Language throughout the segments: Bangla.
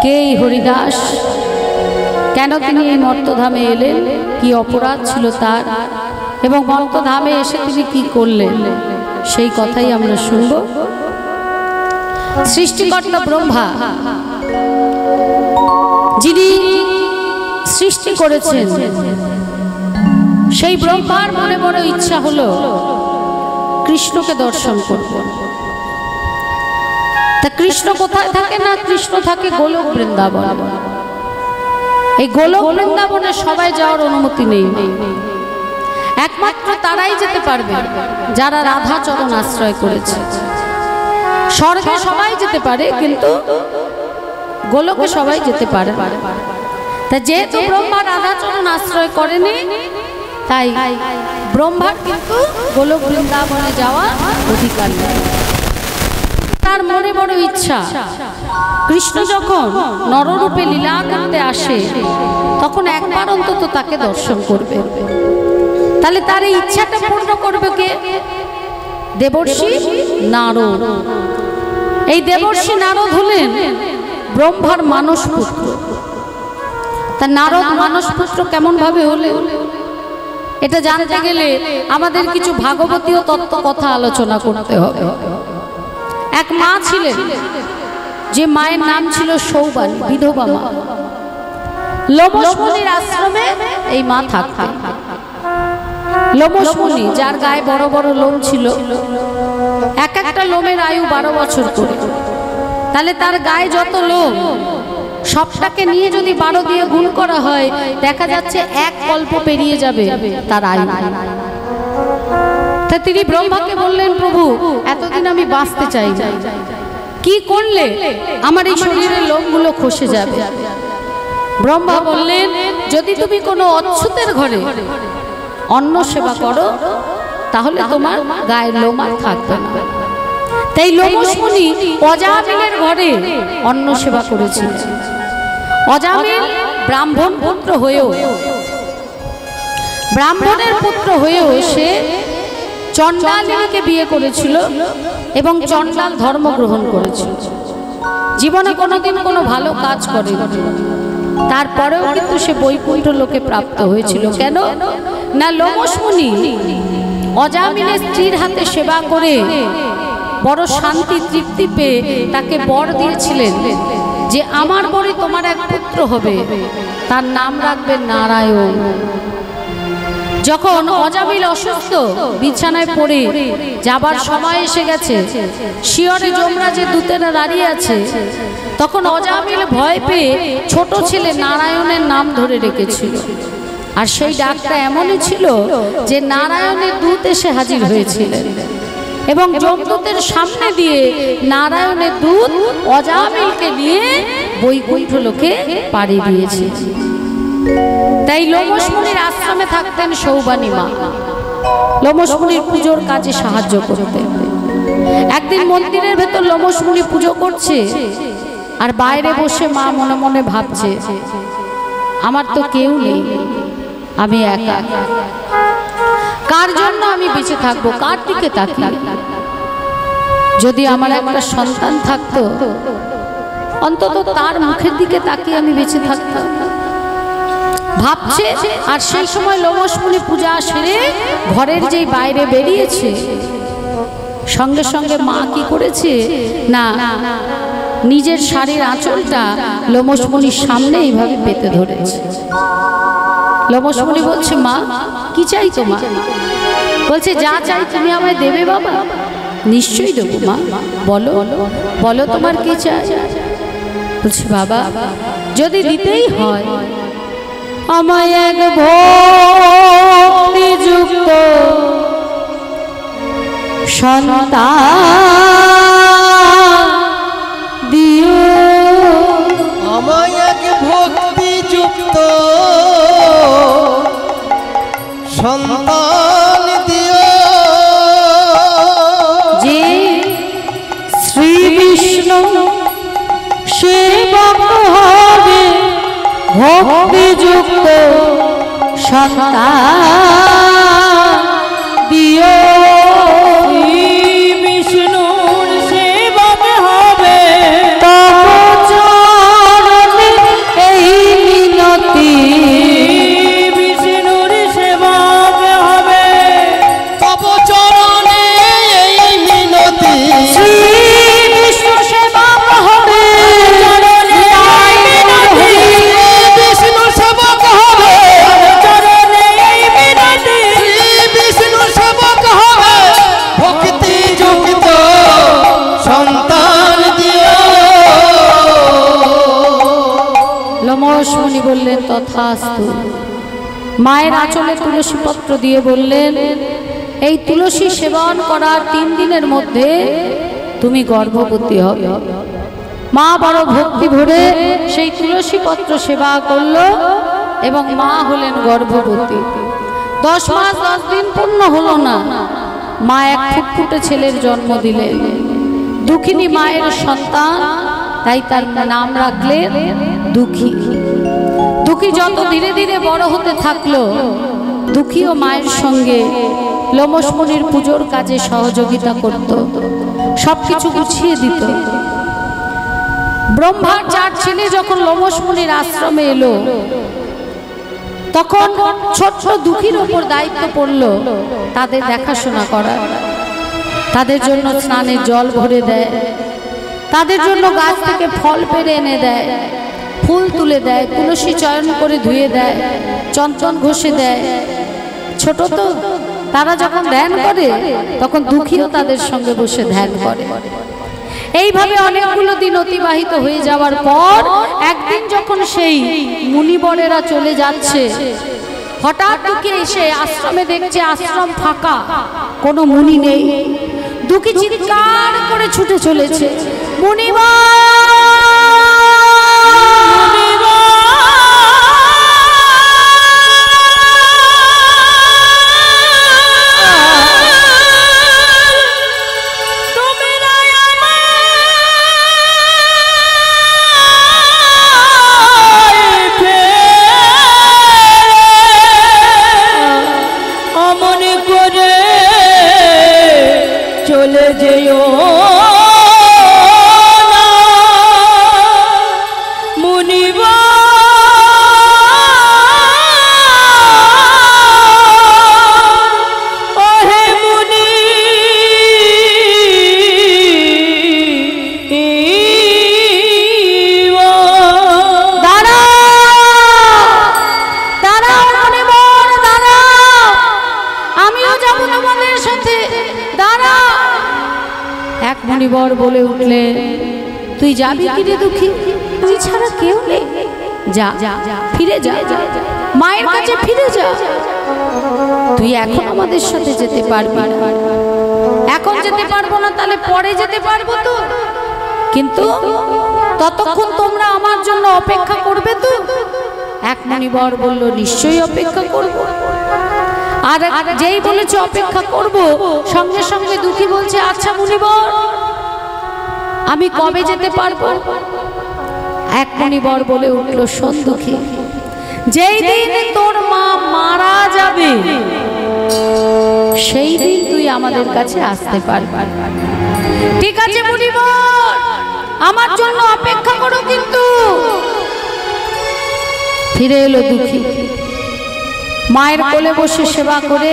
কে এই হরিদাস, কেন তিনি এই মর্তধামে এলেন, কি অপরাধ ছিল তার, এবং মর্তধামে এসে তিনি কি করলেন, সেই কথাই আমরা শুনব। সৃষ্টিকর্তা ব্রহ্মা যিনি সৃষ্টি করেছেন, সেই ব্রহ্মার মনে বড় ইচ্ছা হলো কৃষ্ণকে দর্শন করব। তা কৃষ্ণ কোথায় থাকে না, কৃষ্ণ থাকে গোলক বৃন্দাবন। এই গোলক বৃন্দাবনে সবাই যাওয়ার অনুমতি নেই, একমাত্র তারাই যেতে পারবে যারা রাধা চরণ আশ্রয় করেছে। স্বর্গে সবাই যেতে পারে, কিন্তু গোলকে সবাই যেতে পারে। তা যেহেতু ব্রহ্মা রাধা চরণ আশ্রয় করেনি, তাই ব্রহ্মার কিন্তু গোলক বৃন্দাবনে যাওয়া অধিকার নেই। তার মনে বড় ইচ্ছা, কৃষ্ণ যখন নররূপে লীলা করতে আসে তখন একবার অন্তত তাকে দর্শন করবে। তাহলে তার এই ইচ্ছাটা পূর্ণ করবে কে? দেবর্ষি নারদ। এই দেবর্ষি নারদ হলেন ব্রহ্মার মানস পুত্র। তা নারদ মানস পুত্র কেমন ভাবে হলেন, এটা জানতে গেলে আমাদের কিছু ভাগবতীয় তত্ত্ব কথা আলোচনা করতে হবে। এক মা ছিলেন, যে মায়ের নাম ছিল সৌবানী, বিধবা মা। লোমশ মুনির আশ্রমে এই মা থাকতেন। লোমশ মুনি, যার গায়ে বড় বড় লোম ছিল, এক একটা লোমের আয়ু 12 বছর করে। তাহলে তার গায়ে যত লোম, সবটাকে নিয়ে যদি 12 দিয়ে গুণ করা হয়, দেখা যাচ্ছে এক কল্প পেরিয়ে যাবে তার আয়ু। তা তিনি ব্রহ্মাকে বললেন, প্রভু এতদিন আমি বাঁচতে চাই, কি করলে আমার এই শরীরের লোমগুলো খসে যাবে? ব্রহ্মা বললেন, যদি তুমি কোনো অচ্ছুতের ঘরে অন্ন সেবা করো তাহলে তোমার গায়ের লোম আর থাকবে না। তাই লোমশ মুনি অজামিলের ঘরে অন্ন সেবা করেছিল। অজামিল ব্রাহ্মণ পুত্র হয়েও, ব্রাহ্মণের পুত্র হয়েও সে চণ্ডালিনীকে বিয়ে করেছিল এবং চণ্ডাল ধর্ম গ্রহণ করেছিল। জীবনে কোনোদিন কোনো ভালো কাজ করেনি। তারপরেও কিন্তু সে বৈকুণ্ঠ লোকে প্রাপ্ত হয়েছিল। কেন না, লোমশ মুনি অজামিলের স্ত্রীর হাতে সেবা করে বড় শান্তি তৃপ্তি পেয়ে তাকে বর দিয়েছিলেন যে আমার পরে তোমার এক পুত্র হবে, তার নাম রাখবে নারায়ণ। যখন অজামিল অসুস্থ, বিছানায় পড়ে যাবার সময় এসে গেছে, শিয়রে যমরাজের দূতেরা দাঁড়িয়ে আছে, তখন অজামিল ভয় পেয়ে ছোট ছেলে নারায়ণের নাম ধরে রেখেছিল। আর সেই ডাকটা এমনই ছিল যে নারায়ণের দূত এসে হাজির হয়েছিলেন এবং যমদূতের সামনে দিয়ে নারায়ণের দূত অজামিলকে নিয়ে বৈকুণ্ঠ লোকে পাড়ি দিয়েছে। তাই লোমশ মুনির আশ্রমে থাকতেন সৌবানী মা, লোমশ মুনির পুজোর কাজে সাহায্য করতেন। একদিন মন্দিরের ভেতর লোমশ মুনি পুজো করছে, আর বাইরে বসে মা মনে মনে ভাবছে, আমার তো কেউ নেই, আমি একা, কার জন্য আমি বেঁচে থাকবো, কার দিকে তাকিয়ে? যদি আমার একটা সন্তান থাকতো, অন্তত তার মুখের দিকে তাকিয়ে আমি বেঁচে থাকতাম ভাবছে। আর সেই সময় লোমশ মুনি পূজা সেরে ঘরের যেই বাইরে বেরিয়েছে, সঙ্গে সঙ্গে মা কি করেছে না, নিজের শাড়ির আঁচলটা লোমশ মুনির সামনে এইভাবে পেতে ধরেছে। লোমশ মুনি বলছে, মা কি চাই তোমার? বলছে, যা চাই তুমি আমায় দেবে বাবা। নিশ্চয়ই দেবো মা, বলো বলো তোমার কি চাই? বলছে, বাবা যদি দিতেই হয় আমায় এক ভক্তিযুক্ত সন্তান দিও, আমায় এক ভক্তিযুক্ত সন্তান দিও, যে শ্রী বিষ্ণু সেবক হবে, ভক্তিযুক্ত সন্তান দিও। বিষ্ণুর সেবক হবে, তব লমস মুনি বললেন তথাস্তু। মায়ের আঁচলে তুলসী পত্র দিয়ে বললেন, এই তুলসী সেবন করার 3 দিনের মধ্যে তুমি গর্ভবতী হবে। মা বড় ভক্তি ভরে সেই তুলসী পত্র সেবা করল এবং মা হলেন গর্ভবতী। 10 মাস 10 দিন পূর্ণ হলো না, মা এক ফুটফুটে ছেলের জন্ম দিলেন। দুঃখিনী মায়ের সন্তান, তাই তার নাম রাখলেন দুঃখী। দুঃখী যত ধীরে ধীরে বড় হতে থাকলো, দুঃখীও মায়ের সঙ্গে লোমস মুনির পুজোর কাজে সহযোগিতা করত, সবকিছু গুছিয়ে দিত। ব্রহ্মার 4 ছেলে যখন লোমস মুনির আশ্রমে এলো, তখন ছোট্ট দুঃখীর ওপর দায়িত্ব পড়ল তাদের দেখাশোনা করার। তাদের জন্য স্নানের জল ভরে দেয়, তাদের জন্য গাছ থেকে ফল পেড়ে এনে দেয়, ফুল তুলে দেয়, তুলসী চয়ন করে ধুয়ে দেয়, চন্দন ঘষে দেয়। ছোট তো, তারা যখন ধ্যান করে তখন দুঃখীও তাদের সঙ্গে বসে ধ্যান করে। এইভাবে অনেকগুলো দিন অতিবাহিত হয়ে যাওয়ার পর একদিন যখন সেই মুনিবরেরা চলে যাচ্ছে, হঠাৎ দুঃখী এসে আশ্রমে দেখছে আশ্রম ফাঁকা, কোনো মুনি নেই। দুঃখী চিৎকার করে ছুটে চলেছে, মুনিবর! চলে যেও না মুনিবা, ওহে মুনি দাঁড়াও মুনিবর, দাঁড়াও, আমিও যাবো তোমাদের সাথে, দাঁড়াও। এক মুনিবর বলে উঠলে, তুই যাবি কি রে দুঃখী? তুই ছাড়া কেউ নেই, যা ফিরে যা, মায়ের কাছে ফিরে যা। তুই এখন আমাদের সাথে যেতে পারবি না। এখন যেতে পারবো না, তাহলে পরে যেতে পারবো তো, কিন্তু ততক্ষণ তোমরা আমার জন্য অপেক্ষা করবে তো? এক মুনিবর বলল, নিশ্চয়ই অপেক্ষা করব। আর যেই বলেছে অপেক্ষা করব, সঙ্গে সঙ্গে দুঃখী বলছে, আচ্ছা মুনিবর, আমি কবে যেতে পারবো? এক মুনিবর বলে উঠল, শোন দুঃখী, যেই দিন তোর মা মারা যাবে সেই দিন তুই আমাদের কাছে আসতে পারবি। ঠিক আছে মুনিবর, আমার জন্য অপেক্ষা করো। কিন্তু ফিরে এলো দুঃখী, মায়ের কোলে বসে সেবা করে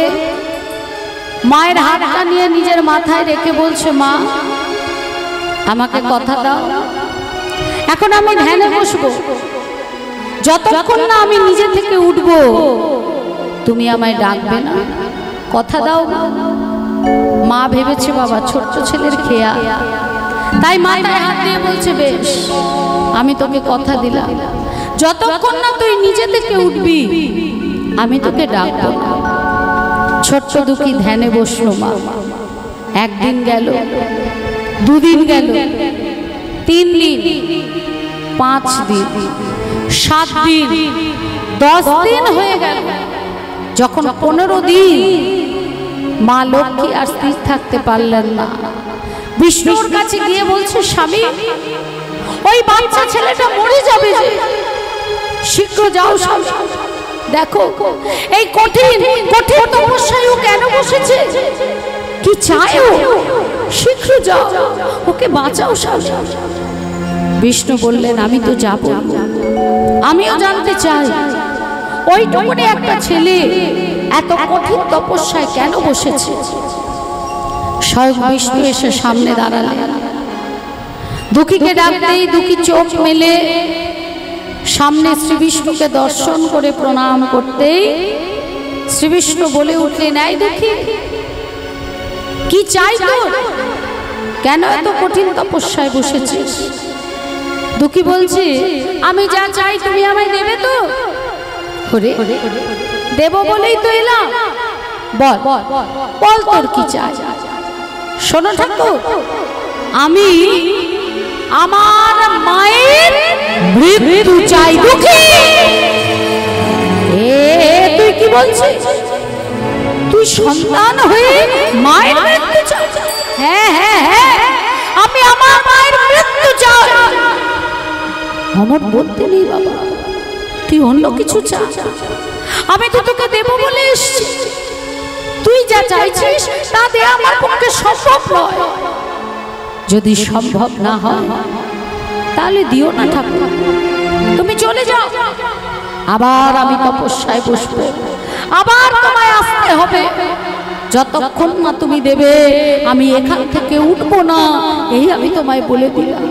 মায়ের হাতটা নিয়ে নিজের মাথায় রেখে বলছে, মা আমাকে কথা দাও, এখন আমি ধ্যানে বসবো, যতক্ষণ না আমি নিজে থেকে উঠবো তুমি আমায় ডাকবে না, কথা দাও। মা ভেবেছে বাবা ছোট্ট ছেলের খেয়া, তাই মাথায় হাত দিয়ে বলছে, বেশ আমি তোকে কথা দিলাম, যতক্ষণ না তুই নিজে থেকে উঠবি আমি তোকে ডাকবো না। ছোট্ট দুঃখী ধ্যানে বসলো। মা একদিন গেল, 2 দিন গেল, 3 দিন, 5 দিন, 7 দিন, 10 দিন হয়ে গেল। যখন 15 দিন, মা লক্ষ্মী আর স্থির থাকতে পারলেন না, বিষ্ণুর কাছে গিয়ে বলছে, স্বামী ওই বাচ্চা ছেলেটা মরে যাবে, শীঘ্র যাও স্বামী, দেখো এই কঠিন কঠিন তপস্যায় ও কেন বসেছে, কি চায় ও, শীঘ্র যাও ওকে বাঁচাও স্বামী। বিষ্ণু বললেন, আমি তো যাব, আমিও জানতে চাই ওইটুকুনি একটা ছেলে এত কঠিন তপস্যায় কেন বসেছে। স্বয়ং বিষ্ণু এসে সামনে দাঁড়ালেন। দুঃখীকে ডাকতেই দুঃখী চোখ মেলে সামনে শ্রী বিষ্ণুকে দর্শন করে প্রণাম করতেই শ্রী বিষ্ণু বলে উঠলেন, এই দুঃখী কি চাই তোর, কেন এত কঠিন তপস্যায় বসেছিস? দুঃখী বলছে আমি যা চাই তুমি আমায় দেবে তো? ওরে দেব বলেই তো এলাম, বল বল তোর কি চাই। শোনো ঠাকুর, আমি আমার মায়ের মৃত্যু চাই। দুঃখী তুই কি বলছিস? তুই সন্তান হয়ে মায়ের মৃত্যু চাই? হ্যাঁ হ্যাঁ হ্যাঁ, আমি আমার মায়ের মৃত্যু চাই। আমার বলতে নেই বাবা, তুই অন্য কিছু চা। আমি তো তোকে দেব বলে এসেছি, তুই যা চাইছিস তা দেয়া আমার পক্ষে সম্ভব নয়। যদি সম্ভব না হয় তাহলে দিও না ঠাকুর, তুমি চলে যাও। আবার আমি তপস্যায় বসবো, আবার তোমায় আসতে হবে। যতক্ষণ না তুমি দেবে আমি এখান থেকে উঠবো না, এই আমি তোমায় বলে দিলাম।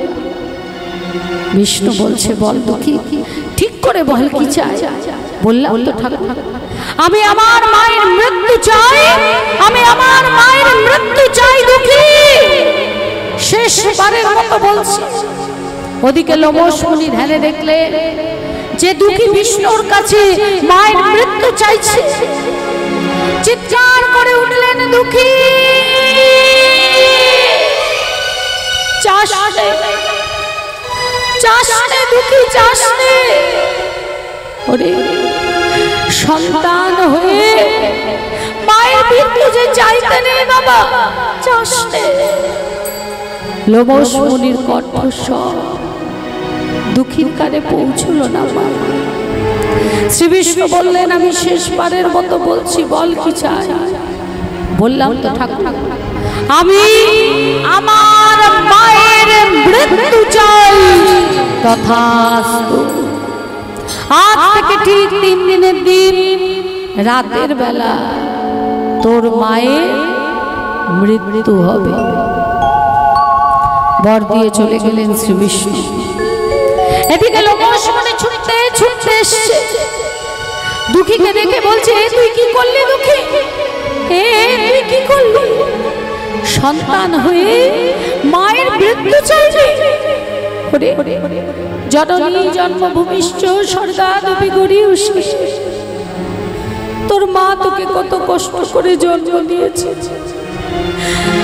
বিষ্ণু বলছে বল দুঃখী, ঠিক করে বল কি চাই। বললাম তো ঠাকুর, আমি আমার মায়ের মৃত্যু চাই, আমি আমার মায়ের মৃত্যু চাই দুঃখী। শেষবারের মতো বলছি। ওদিকে লোমশ মুনি ধ্যানে দেখলে যে দুঃখী বিষ্ণুর কাছে মায়ের মৃত্যু চাইছে, চিৎকার করে উঠলেন দুঃখী চাষে চাষে দুঃখী চাষে। ওরে সন্তান হয়ে মায়ের মৃত্যু যে চাইতে নেই বাবা, চাষে। লোমশ মুনির কণ্ঠস্বর দুঃখীর কানে পৌঁছল না বাবা। শ্রী বিষ্ণু বললেন আমি শেষবারের মতো বলছি, বল কি চাই। বললাম তো ঠাকুর, আমি আমার মায়ের মৃত্যু চাই। তথাস্তু। আজ থেকে ঠিক 3 দিনের দিন রাতের বেলা তোর মায়ের মৃত্যু হবে। বর দিয়ে চলে গেলেন শ্রী বিষ্ণু। এদিকে লোমশ মুনি ছুটতে ছুটতে এসছে, দুঃখীকে দেখে বলছে তুই কি করলি দুঃখী, তুই কি করলি? সন্তান হয়ে মায়ের মৃত্যু চাইলি? জননী জন্মভূমিষ্ঠ স্বর্গাদপি গরীয়সী। তোর মা তোকে কত কষ্ট করে জন্ম দিয়েছে,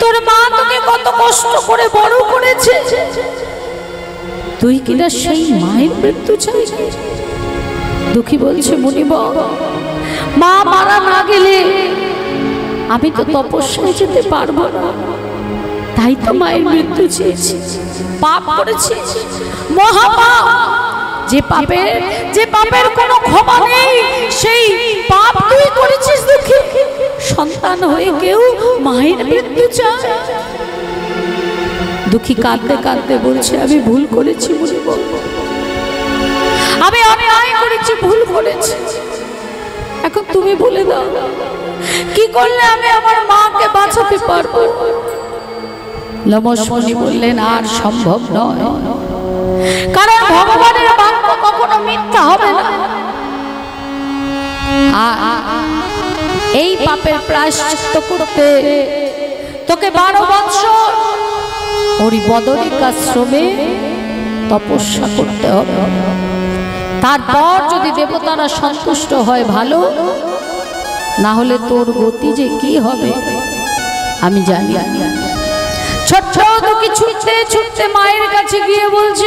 তোর মা তোকে কত কষ্ট করে বড় করেছে, তুই কিনা সেই মায়ের মৃত্যু চাই? দুঃখী বলছে মুনিবর, মা মারা না গেলে আমি তো তপস্যায় যেতে পারবো না, তাই তো মায়ের মৃত্যু চেয়েছি। পাপ করেছি, মহাপাপ। যে পাপের কোনো ক্ষমা নেই, সেই পাপ তুই করেছিস দুঃখী। সন্তান হয়ে কেউ মায়ের মৃত্যু চায়? দুঃখী কাঁদতে কাঁদতে বলছে আমি ভুল করেছি মুনিবর, আমি অন্যায় করেছি, ভুল করেছি। এখন তুমি বলে দাও কি করলে আমি আমার মাকে বাঁচাতে পারবো? লোমশ মুনি বললেন আর সম্ভব নয়, কারণ ভগবানের বাক্য কখনো মিথ্যা হবে না। এই পাপের প্রায়শ্চিত্ত করতে তোকে 12 বৎসর ওই বদরিকাশ্রমে তপস্যা করতে হবে। তারপর যদি দেবতারা সন্তুষ্ট হয় ভালো, না হলে তোর গতি যে কি হবে আমি জানি। ছোট্ট দুঃখী ছুটতে ছুটতে মায়ের কাছে গিয়ে বলছে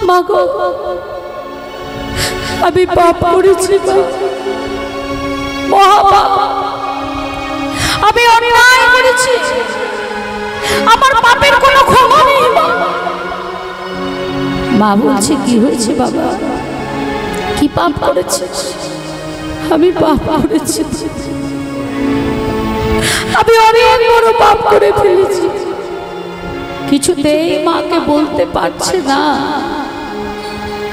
মা গো, আমি পাপ করেছি, মহাপাপ, আমি অন্যায় করেছি, আমার পাপের কোনো ক্ষমা নেই। মা বলছে কি হয়েছে বাবা, কি পাপ করেছিস? আমি পাপ করেছি, আমি অনেক বড় পাপ করে ফেলেছি। কিছুতেই মাকে বলতে পারছে না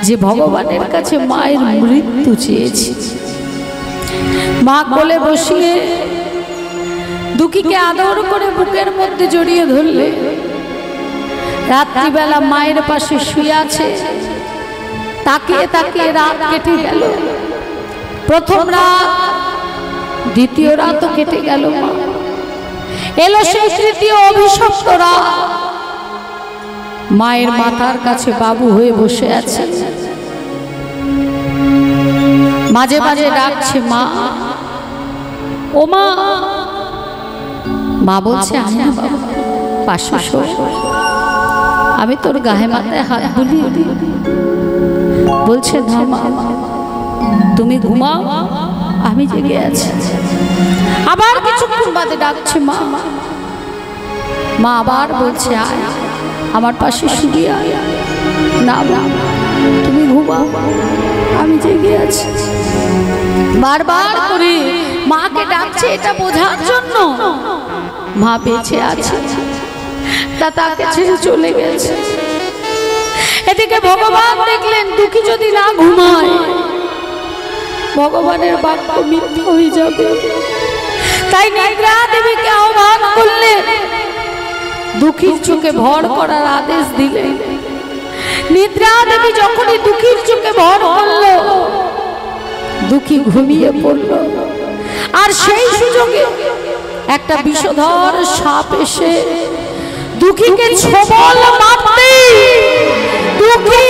যে ভগবানের কাছে মায়ের মৃত্যু চেয়েছি। মা কোলে বসিয়ে দুঃখীকে আদর করে বুকের মধ্যে জড়িয়ে ধরলে। রাত্রিবেলা মায়ের পাশে শুয়ে আছে, তাকিয়ে তাকিয়ে রাত কেটে গেল। প্রথম রাত, দ্বিতীয় রাতও কেটে গেল। এলো সেই তৃতীয় অভিশপ্ত রাত। মায়ের মাথার কাছে বাবু হয়ে বসে আছে। মাঝে মাঝে ডাকছে মা, ও মা। মা বলছে আমি না বাবা, পাশে শোয়, আমি তোর গায়ে মাথায় হাত বুলিয়ে দিই। বলছে না মা, তুমি ঘুমাও, আমি জেগে আছি। আবার কিছুক্ষণ বাদে ডাকছে মা। মা আবার বলছে আয়, আমার পাশে শুয়ে আয়। না মা, তুমি ঘুমাও, আমি জেগে আছি। বারবার করে মাকে ডাকছে এটা বোঝার জন্য মা বেঁচে আছে, তা তাকে ছেড়ে চলে গেছে। এদিকে ভগবান দেখলেন দুঃখী যদি না ঘুমায় ভগবানের বাক্য মিথ্যা হয়ে যাবে, তাই নিদ্রা দেবীকে আহ্বান করলেন, দুঃখীর চোখে ভর করার আদেশ দিলেন। নিদ্রা দেবী যখনই দুঃখীর চোখে ভর করলো, দুঃখী ঘুমিয়ে পড়ল। আর সেই সুযোগে একটা বিষধর সাপ এসে দুঃখীকে ছোবল মারতে, দুঃখী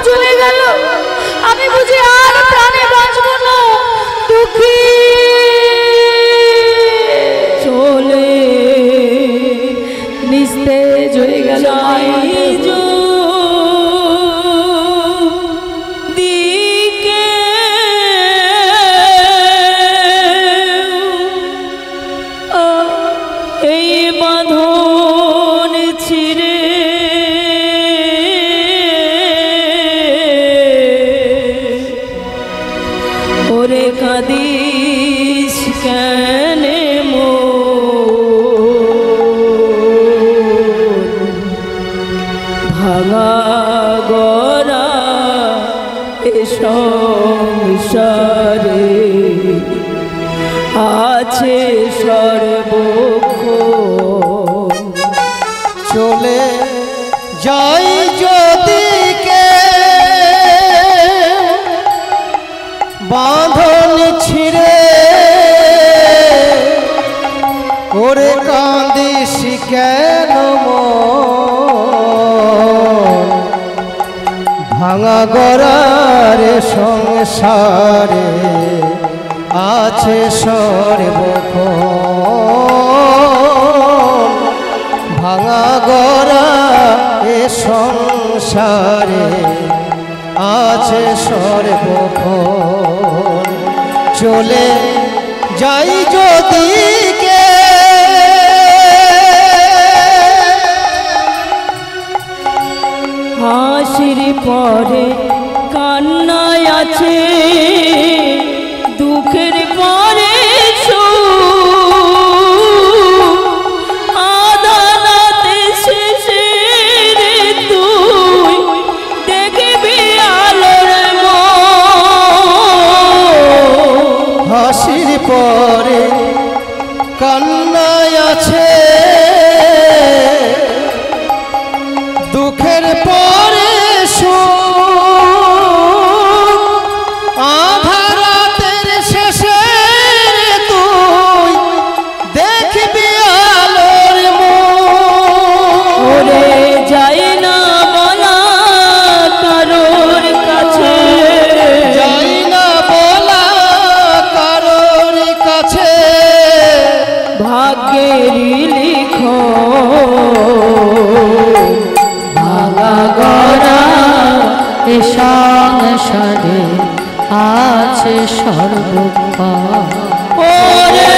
চলে গেল, আমি বুঝি আর প্রাণে বাঁচব না। দুঃখী চলে নিস্তেজ হয়ে গেল। দিকে এই বাঁধন ছিঁড়ে কাদিস কেনে মো ভাঙা গড়া এ সংসারে আছে সর্বক্ষণ। চলে যাই যদি কে বাঁধন ছিঁড়ে, ওরে কাঁদিস কেন ভাঙা গড়ার সংসারে আছে সর্বক্ষণ। ভাঙা গড়া এ সংসারে আছে সর্বক্ষণ। চলে যাই যদি কে হাসির পরে কান্নায় আছে, দুঃখের পরে আদালতে শেষে তুই দেখবি আলোর হাসির পরে কান্নায় আছে, দুঃখের পরে আধারাতের শেষে তুই দেখবি আলোর ওরে যাই না বলা কারোর কাছে, যাই না বলা কারোর কাছে, ভাগ্যের লিখন ভাঙা গড়া এ সংসারে আছে সর্বক্ষণ। ওরে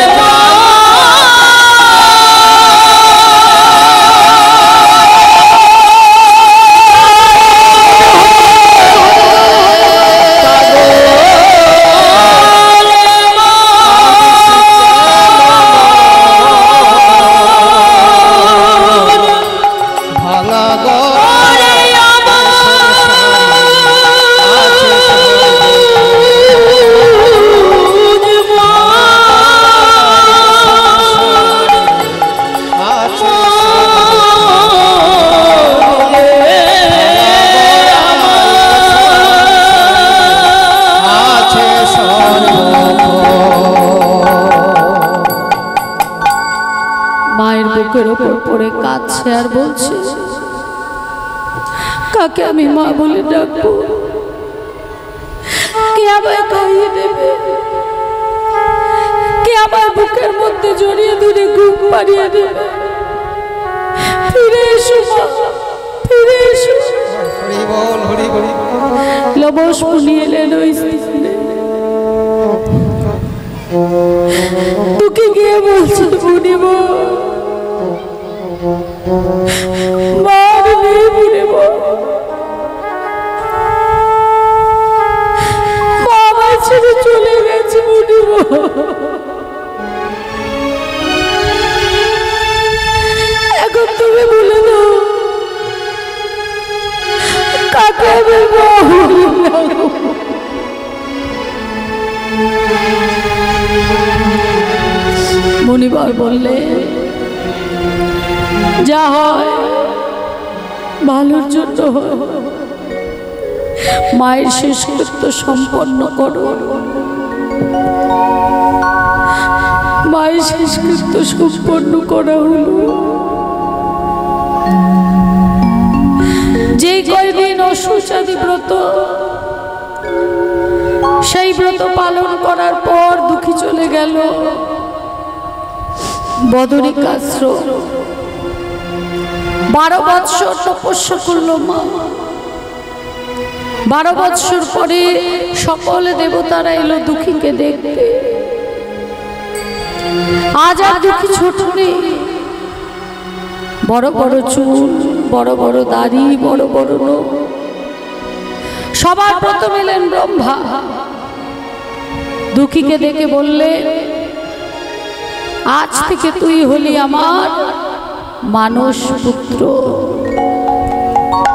উপর পড়ে কাঁদছে আর বলছে, কাকে আমি মা বলে ডাকবো? কে আমায় খাইয়ে দেবে? কে আমার বুকের মধ্যে জড়িয়ে ধরে ঘুম পাড়িয়ে দেবে? ফিরে এসো মা, ফিরে এসো। হরি বল, হরি বল। লবস মুনি এলেন ওই স্থানে। তোকে গিয়ে বলছে, মুনি মা নেই, মুনি মা আমায় ছেড়ে চলে গেছে। মুনি এখন তুমি বলে দাও, কাকে আমি মা বলে ডাকবো? মুনিবার বললে, যা হয় ভালোর জন্য হয়, মায়ের শেষকৃত্য সম্পন্ন করো। মায়ের শেষকৃত্য সম্পন্ন করা হলো। যে কয়দিন অসুচাদি ব্রত, সেই ব্রত পালন করার পর দুঃখী চলে গেল বদরিকাশ্রম। 12 বৎসর তপস্যা করলো মা। 12 বৎসর পরে সকল দেবতারা এলো দুঃখীকে দেখতে। আজ আর দুঃখী ছোট নেই, বড় বড় চুল, বড় বড় দাড়ি, বড় বড় লোক। সবার প্রথম এলেন ব্রহ্মা। দুঃখীকে দেখে বললে, আজ থেকে তুই হলি আমার মানস পুত্র,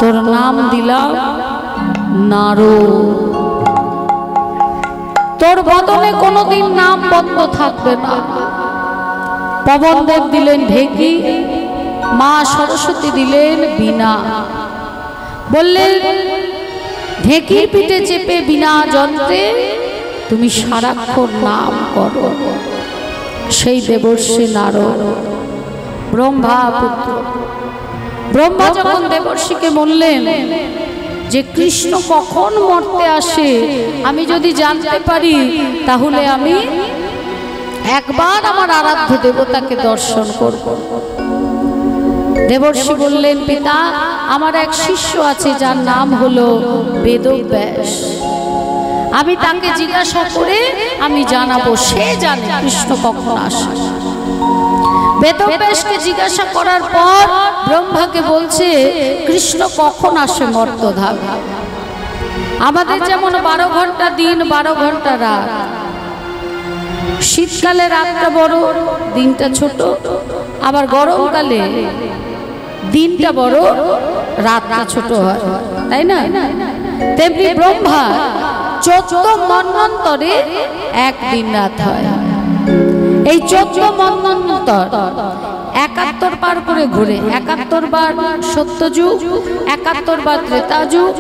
তোর নাম দিলাম নারদ। তোর বদনে কোনোদিন নাম বন্ধ থাকবে না। পবনদেব দিলেন ঢেকি, মা সরস্বতী দিলেন বীণা। বললেন, ঢেকির পিঠে চেপে বীণা যন্ত্রে তুমি সারাক্ষণ নাম করো। সেই দেবর্ষি নারদ, ব্রহ্মা পুত্র। ব্রহ্মা যখন দেবর্ষিকে বললেন যে কৃষ্ণ কখন মরতে আসে আমি যদি জানতে পারি, তাহলে আমি একবার আমার আরাধ্য দেবতাকে দর্শন করব। দেবর্ষি বললেন, পিতা, আমার এক শিষ্য আছে যার নাম হলো বেদব্যাস। আমি তাকে জিজ্ঞাসা করে আমি জানাবো, সে জানে কৃষ্ণ কখন আসে। বেদব্যাসকে জিজ্ঞাসা করার পর ব্রহ্মাকে বলছে, কৃষ্ণ কখন আসে মর্তধাম? আমাদের যেমন 12 ঘন্টা দিন, 12 ঘন্টা রাত। শীতকালে রাতটা বড়, দিনটা ছোট। আবার গরমকালে দিনটা বড়, রাতটা ছোট হয়, তাই না? তেমনি ব্রহ্মা 14 মন্বন্তরে একদিন রাত হয়। এই 14 মন্বন্তর 71 বার করে ঘুরে। 71 বার সত্যযুগ, 71 বার ত্রেতা যুগ,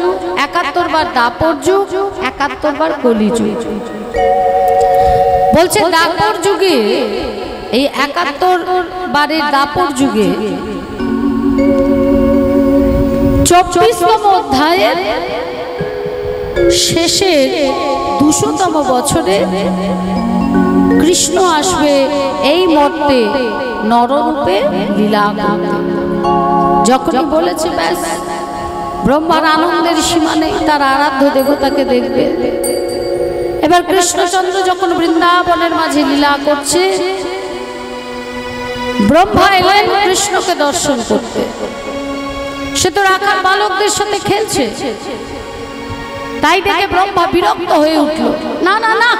71 বার দাপর যুগ, 71 বার কলিযুগ। বলছে দাপর যুগে, এই 71 বারের দাপর যুগে 24তম অধ্যায়ের শেষের 200তম বছরে কৃষ্ণ আসবে এই মর্তে নররূপে লীলা করতে। যখনই বলেছে ব্যাস, ব্রহ্মার আনন্দের সীমা নেই, তার আরাধ্য দেবতাকে দেখবে। এবার কৃষ্ণচন্দ্র যখন বৃন্দাবনের মাঝে লীলা করছে, ব্রহ্মা এলেন কৃষ্ণকে দর্শন করতে। সে তো রাখাল বালকদের সাথে খেলছে। তাই দেখে ব্রহ্মা বিরক্ত হয়ে উঠল, না না না,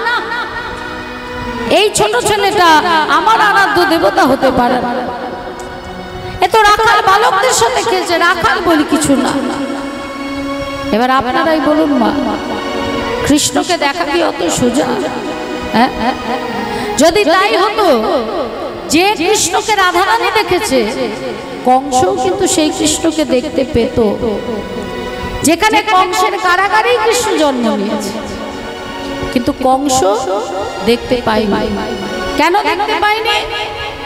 এই ছোট ছেলেটা আমার আরাধ্য দেবতা হতে পারে না। এ তো রাখাল বালকদের সাথে খেলছে, রাখাল বলি কিছু না। এবার আপনারাই বলুন মা, কৃষ্ণকে দেখা কি অত সোজা? যদি তাই হতো, যে কৃষ্ণকে রাধারানী দেখেছে, কংসও কিন্তু সেই কৃষ্ণকে দেখতে পেত। যেখানে কংসের কারাগারেই কৃষ্ণ জন্ম নিয়েছে, কিন্তু কংস দেখতে পায়নি। কেন দেখতে পায়নি?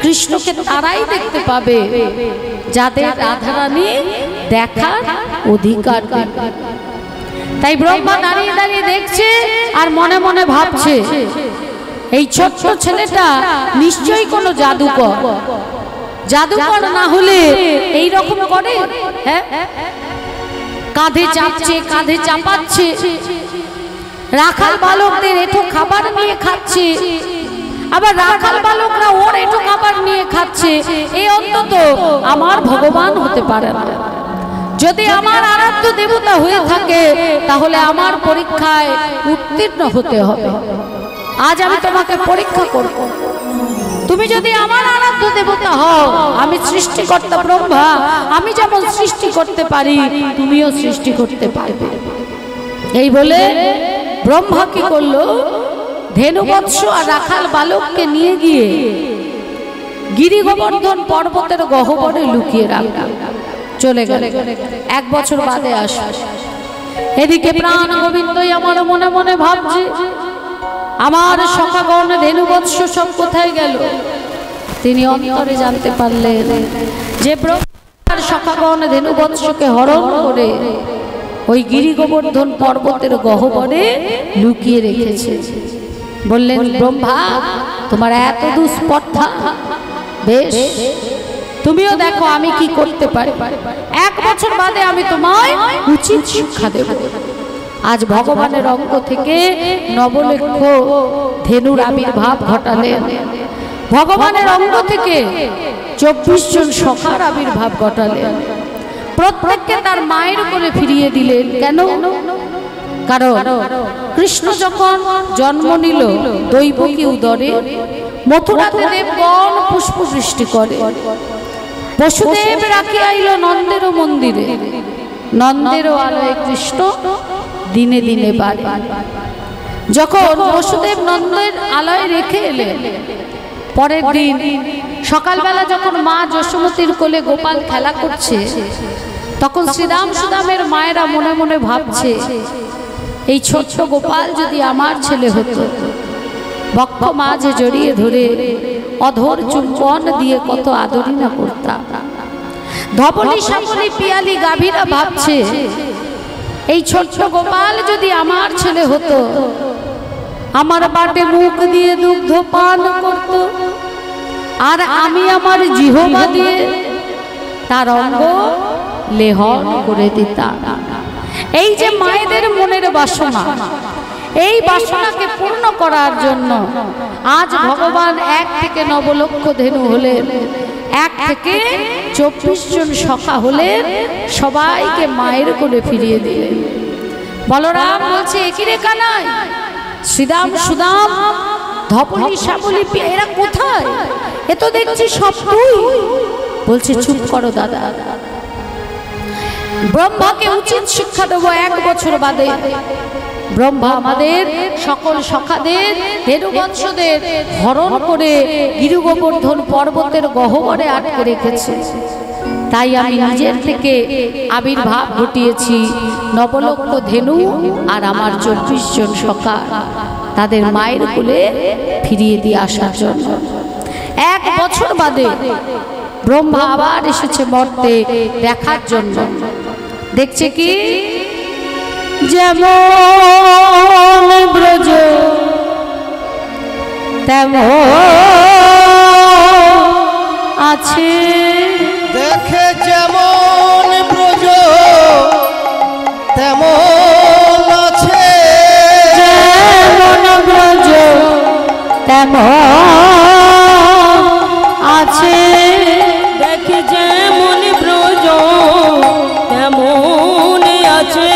কৃষ্ণকে তারাই দেখতে পাবে যাদের রাধারানী দেখার অধিকার। তাই ব্রহ্মা দাঁড়িয়ে দাঁড়িয়ে দেখছে আর মনে মনে ভাবছে, এই ছোট্ট ছেলেটা নিশ্চয়ই কোনো জাদুকর। জাদুকর না হলে এই রকম করে? হ্যাঁ, কাঁধে চাপছে, কাঁধে চাপাচ্ছে, রাখাল বালকদের এঁঠো খাবার নিয়ে খাচ্ছে, আবার রাখাল বালকরা ওর এঁঠো খাবার নিয়ে খাচ্ছে। এই অন্তত আমার ভগবান হতে পারে না। যদি আমার আরাধ্য দেবতা হয়ে থাকে তাহলে আমার পরীক্ষায় উত্তীর্ণ হতে হবে। আজ আমি তোমাকে পরীক্ষা করব। তুমি যদি আমার আরাধ্য দেবতা হও, আমি সৃষ্টিকর্তা ব্রহ্মা, আমি যেমন সৃষ্টি করতে পারি তুমিও সৃষ্টি করতে পারবে। এই বলে ব্রহ্মা কি করলো, ধেনুবৎস আর রাখাল বালককে নিয়ে গিয়ে গিরি গোবর্ধন পর্বতের গহ্বরে লুকিয়ে রাখল। চলে গেল। 1 বছর বাদে আসে। এদিকে প্রাণ গোবিন্দই আমার মনে মনে ভাবছে, আমার সখাগণ ধেনুবৎস সব কোথায় গেল? তিনি অন্তরে জানতে পারলেন যে ব্রহ্মার সখাগণ ধেনুবৎসকে হরণ করে ওই গিরি গোবর্ধন পর্বতের গহ্বরে লুকিয়ে রেখেছে। বললেন, ব্রহ্মা তোমার এত দুস্পর্ধা, বেশ তুমিও দেখো আমি কি করতে পারি। 1 বছর বাদে আমি তোমায় উচিত শিক্ষা দেব। আজ ভগবানের অঙ্গ থেকে নবলক্ষ ধেনুর আবির্ভাব ঘটালেন। ভগবানের অঙ্গ থেকে 24 জন সখার আবির্ভাব ঘটালেন। প্রত্যেককে তার মায়ের কোলে ফিরিয়ে দিলেন। কেন? কারণ কৃষ্ণ যখন জন্ম নিল দৈবকী উদরে, মথুরাতে দেবগণ পুষ্প বৃষ্টি করে। বসুদেব রাখিয়া আইল নন্দের মন্দিরে, নন্দের আলোয় কৃষ্ণ দিনে দিনে বাড়ে। যখন বসুদেব নন্দের আলোয় রেখে এলেন, পরের দিন সকালবেলা যখন মা যশোমতীর কোলে গোপাল খেলা করছে, তখন শ্রীরাম সুদামের মায়েরা মনে মনে ভাবছে, এই ছোট্ট গোপাল যদি আমার ছেলে হতো, বক্ষ মাঝে জড়িয়ে ধরে অধর চুম্বন দিয়ে কত আদরই না করতাম। ধবলি সাবলি পিয়ালি গাভীরা ভাবছে, এই ছোট্ট গোপাল যদি আমার ছেলে হতো, আমার বাটে মুখ দিয়ে দুগ্ধ পান করত, আর আমি আমার জিহ্বা দিয়ে তার অঙ্গ লেহন করে দিতাম। এই যে মায়েদের মনের বাসনা, এই বাসনাকে পূর্ণ করার জন্য আজ ভগবান 1 থেকে 9 লক্ষ ধেনু হলেন, 1 থেকে 24 জন সখা হলেন, সবাইকে মায়ের কোলে ফিরিয়ে দিলেন। বলরাম বলছে, একই রে কানাই, শ্রীরাম সুদাম, ধবলি সাবলি এরা কোথায়? এ তো দেখছি সব তুই। বলছে, চুপ করো দাদা, ব্রহ্মাকে উচিত শিক্ষা দেবো 1 বছর বাদে। ব্রহ্মা আমাদের সকল সখাদের ধেনুবৎসদের হরণ করে গিরি গোবর্ধন পর্বতের গহ্বরে আটকে রেখেছে। তাই আমি নিজের থেকে আবির্ভাব ঘটিয়েছি 9 লক্ষ ধেনু আর আমার 24 জন সখা, তাদের মায়ের কোলে ফিরিয়ে দিয়ে আসার জন্য। 1 বছর বাদে ব্রহ্মা আবার এসেছে মর্তে দেখার জন্য। দেখছে কি, যেমন ব্রজ তেমন আছে, দেখে যেমন ব্রজ তেমন আছে, যেমন ব্রজ তেমন আছে, দেখে যেমন ব্রজ তেমন আছে,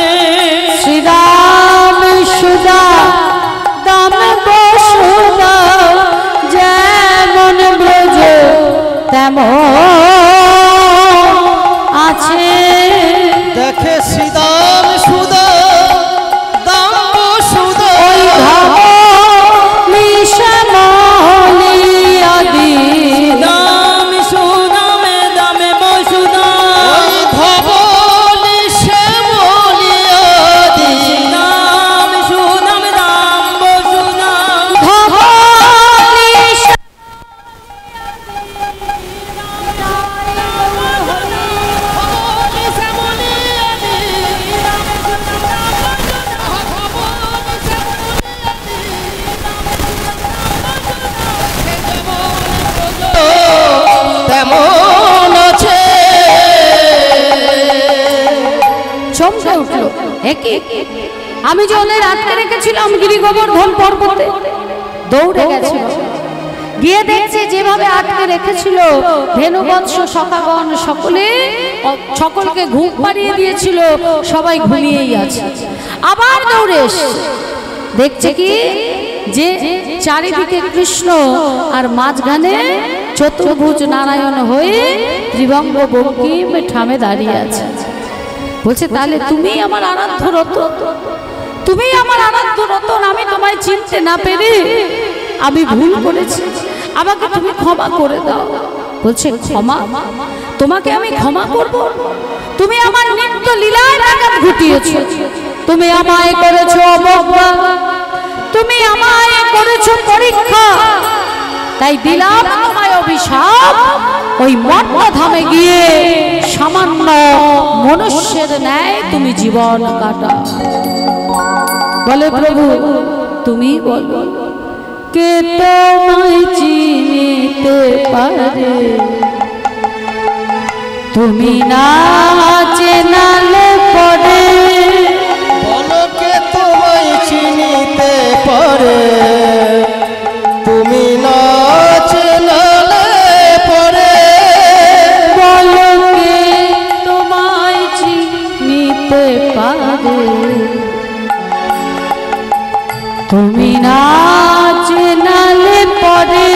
শ্রীরাম সুদা দাম বসুদা, যেমন ব্রজ তেমন আছে, দেখে শ্রীদাম সুদা দাম সুদা, ওই ধবলি শ্যামলি আদি, দাম সুদামে দামে বসুদা, ওই ধবলি শ্যামলি আদি, দাম সুদাম দাম বসুদা, ধবলি চমকে উঠলো, একই আমি যে ওদের আটকে রেখেছিলাম গিরি গোবর্ধন পর্বতে, দৌড়ে গেছে, গিয়ে দেখছে যেভাবে আটকে রেখেছিল ধেনুবৎস সখাগণ সকলকে ঘুম পাড়িয়ে দিয়েছিল, সবাই ঘুমিয়েই আছে। আবার দৌড়ে এসে দেখছে কি যে চারিদিকে কৃষ্ণ আর মাঝখানে চতুর্ভুজ নারায়ণ হয়ে ত্রিভঙ্গ বঙ্কিম ঠামে দাঁড়িয়ে আছে। বলছে তাহলে তুমি আমার আরাধ্য রতন, তুমি আমার আরাধ্য রতন, আমি তোমায় চিনতে না পেরে আমি ভুল করেছি, আমাকে তুমি ক্ষমা করে দাও। বলছে ক্ষমা? তোমাকে আমি ক্ষমা করব? তুমি আমার নিত্য লীলায় আঘাত ঘটিয়েছো, তুমি আমায় করেছো অবজ্ঞা, তুমি আমায় করেছো পরীক্ষা, তাই দিলাম তোমায় অভিশাপ, ওই মর্তধামে গিয়ে সামান্য মনুষ্যের ন্যায় তুমি জীবন কাটাও। বলে প্রভু তুমি বলো, কে তোমায় চিনিতে পারে, তুমি না চেনালে পরে। বলো কে তোমায় চিনিতে পারে, তুমি না চেনালে পরে। বলো কে তোমায় চিনিতে পারে, তুমি না চেনালে পরে।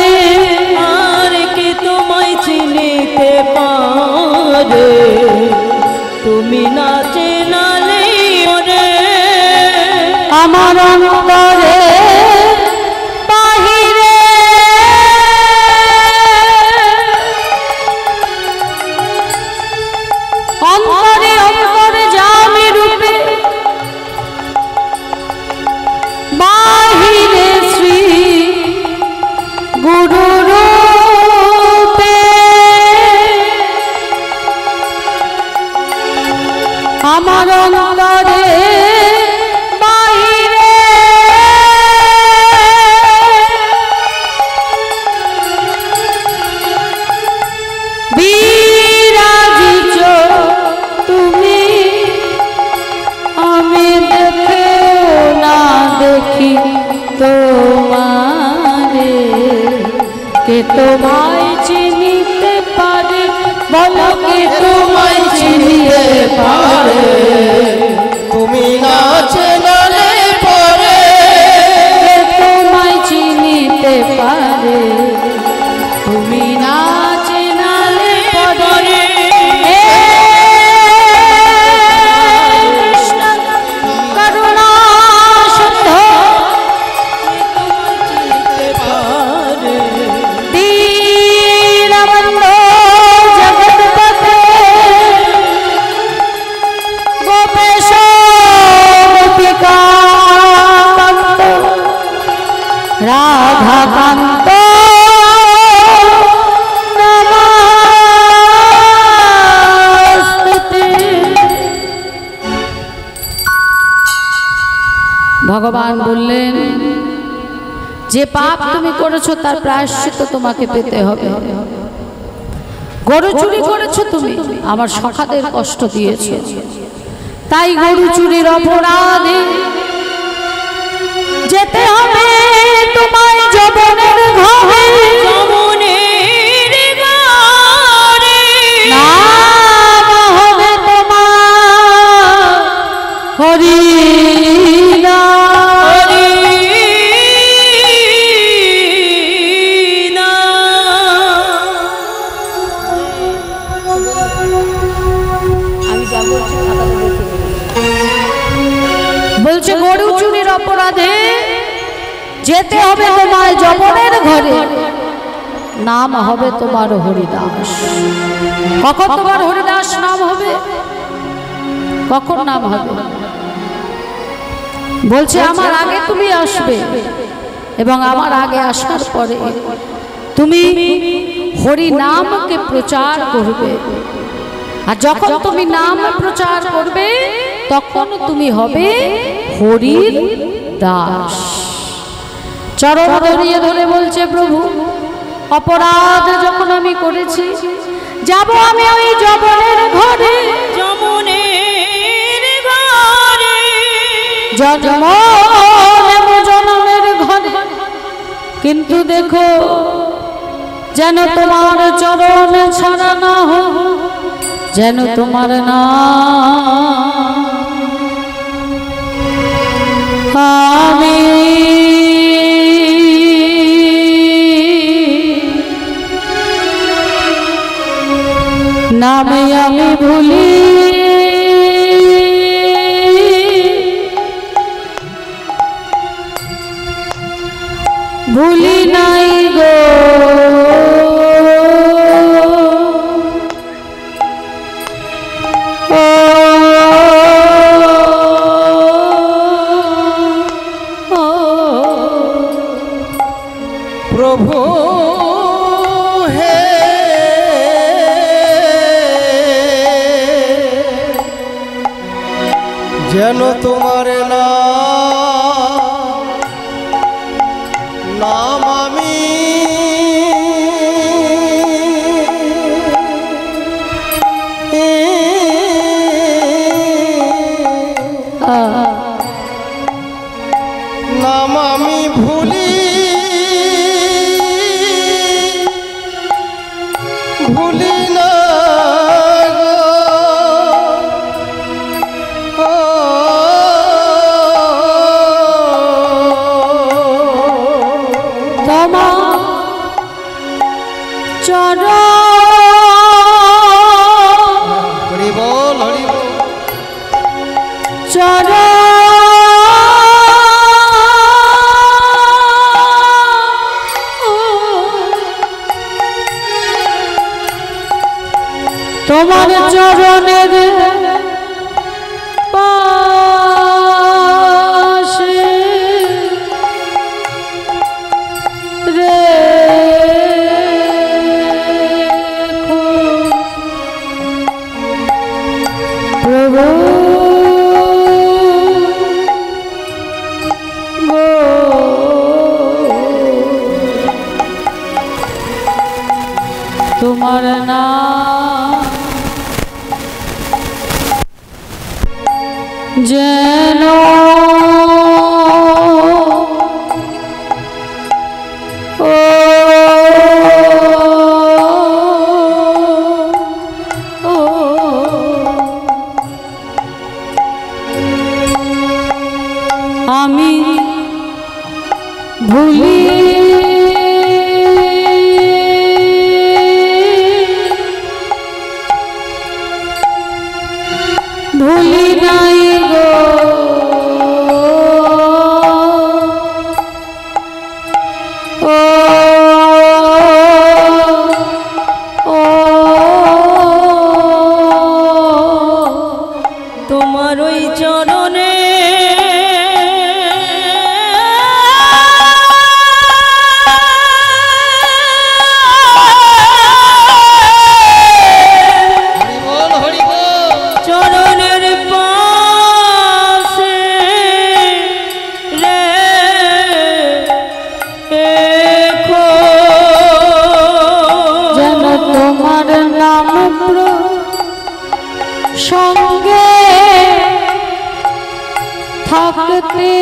আর কে তোমায় চিনিতে পারে, তুমি না চেনালে পরে। আমার অন্তরে বাহিরে অন্তরে অন্তরে জামি রূপে, বাহিরে শ্রী গুরু রূপে, আমার অন্তরে বাহিরে বিরাজিছ তুমি, আমি দেখেও না দেখি তোমারে। কে তোমায় চিনিতে পারে, বলো কে তোমায় চিনিতে পারে, তুমি না চেনালে পরে। কে তোমায় চিনিতে পারে, তুমি না চেনালে পরে। হে কৃষ্ণ করুণা সিন্ধু দীনবন্ধু জগৎপতে, গোপেশ গোপিকাকান্ত রাধাকান্ত নমস্তুতে। ভগবান বললেন যে পাপ তুমি করেছো তার প্রায়শ্চিত্ত তোমাকে পেতে হবে। গরু চুরি করেছো তুমি, আমার সখাদের কষ্ট দিয়েছো, তাই গরু চুরির অপরাধে যেতে হবে তোমায় যবনের ঘরে। যমুনের ঘরে নাম হবে তোমার হরি নাম। বলছে গরু চুরির অপরাধে যেতে হবে তোমায় যবনের ঘরে, নাম হবে তোমার হরিদাস। কখন তোমার হরিদাস নাম হবে, কখন নাম হবে? বলছে আমার আগে তুমি আসবে এবং আমার আগে আসার পরে তুমি হরি নামকে প্রচার করবে, আর যখন তুমি নাম প্রচার করবে তখন তুমি হবে হরির দাস। চরণ ধরিয়ে ধরে বলছে প্রভু অপরাধ যখন আমি করেছি যাব আমি ওই যবনের ঘরে। যমুনের ঘরে জন্ম নেব জনমের ঘরে, কিন্তু দেখো যেন তোমার চরণ ছাড়া না হোক, যেন তোমার আমি নামে আমি ভুলি ভুলি নাই গো প্রভু হে যেন তোমার নাম আমি নাম আমি ভুলি ভুলি না গো। তোমার চরণ হরি বল হরি বল। চরণ তোমার চরণের পাশে রেখো প্রভু গো। তোমার নাম যেন আমি ভুলি ভুলি নাই গো ও ও তোমার ওই চরণে হরি বল হরি বল। চরণের পাশে রেখো যেন তোমার নাম সঙ্গে থাকতে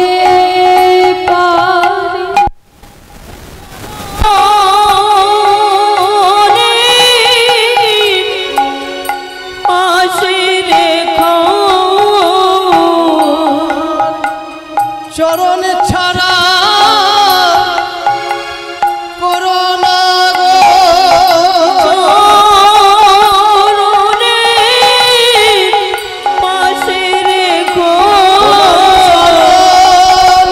পারি। পাশে রেখো চরণ ছাড়া করোনা গো। পাশে রেখো চরণ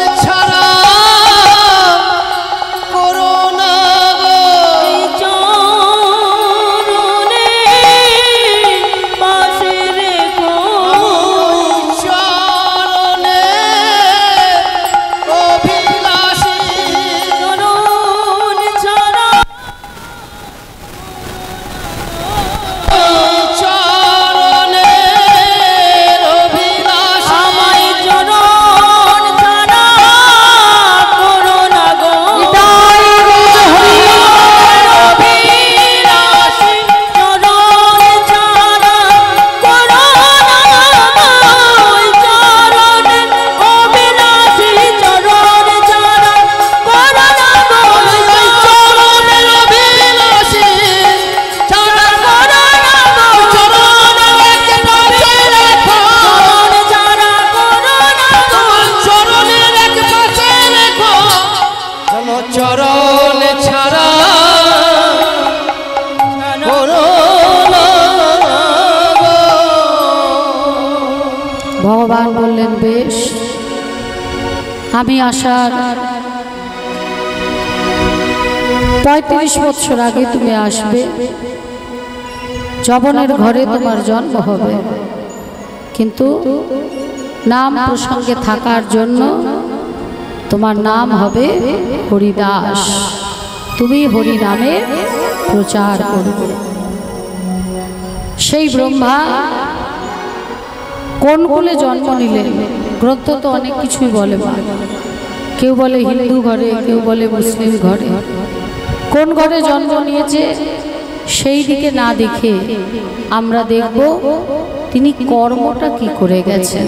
ভগবান বললেন বেশ, আমি আসার 35 বছর আগে তুমি আসবে, যবনের ঘরে তোমার জন্ম হবে, কিন্তু নাম প্রসঙ্গে থাকার জন্য তোমার নাম হবে হরিদাস, তুমি হরি নামে প্রচার করবে। সেই ব্রহ্মা কোন কুলে জন্ম নিলেন? গ্রন্থ তো অনেক কিছুই বলে, কেউ বলে হিন্দু ঘরে, কেউ বলে মুসলিম ঘরে। কোন ঘরে জন্ম নিয়েছে সেই দিকে না দেখে আমরা দেখব তিনি কর্মটা কি করে গেছেন।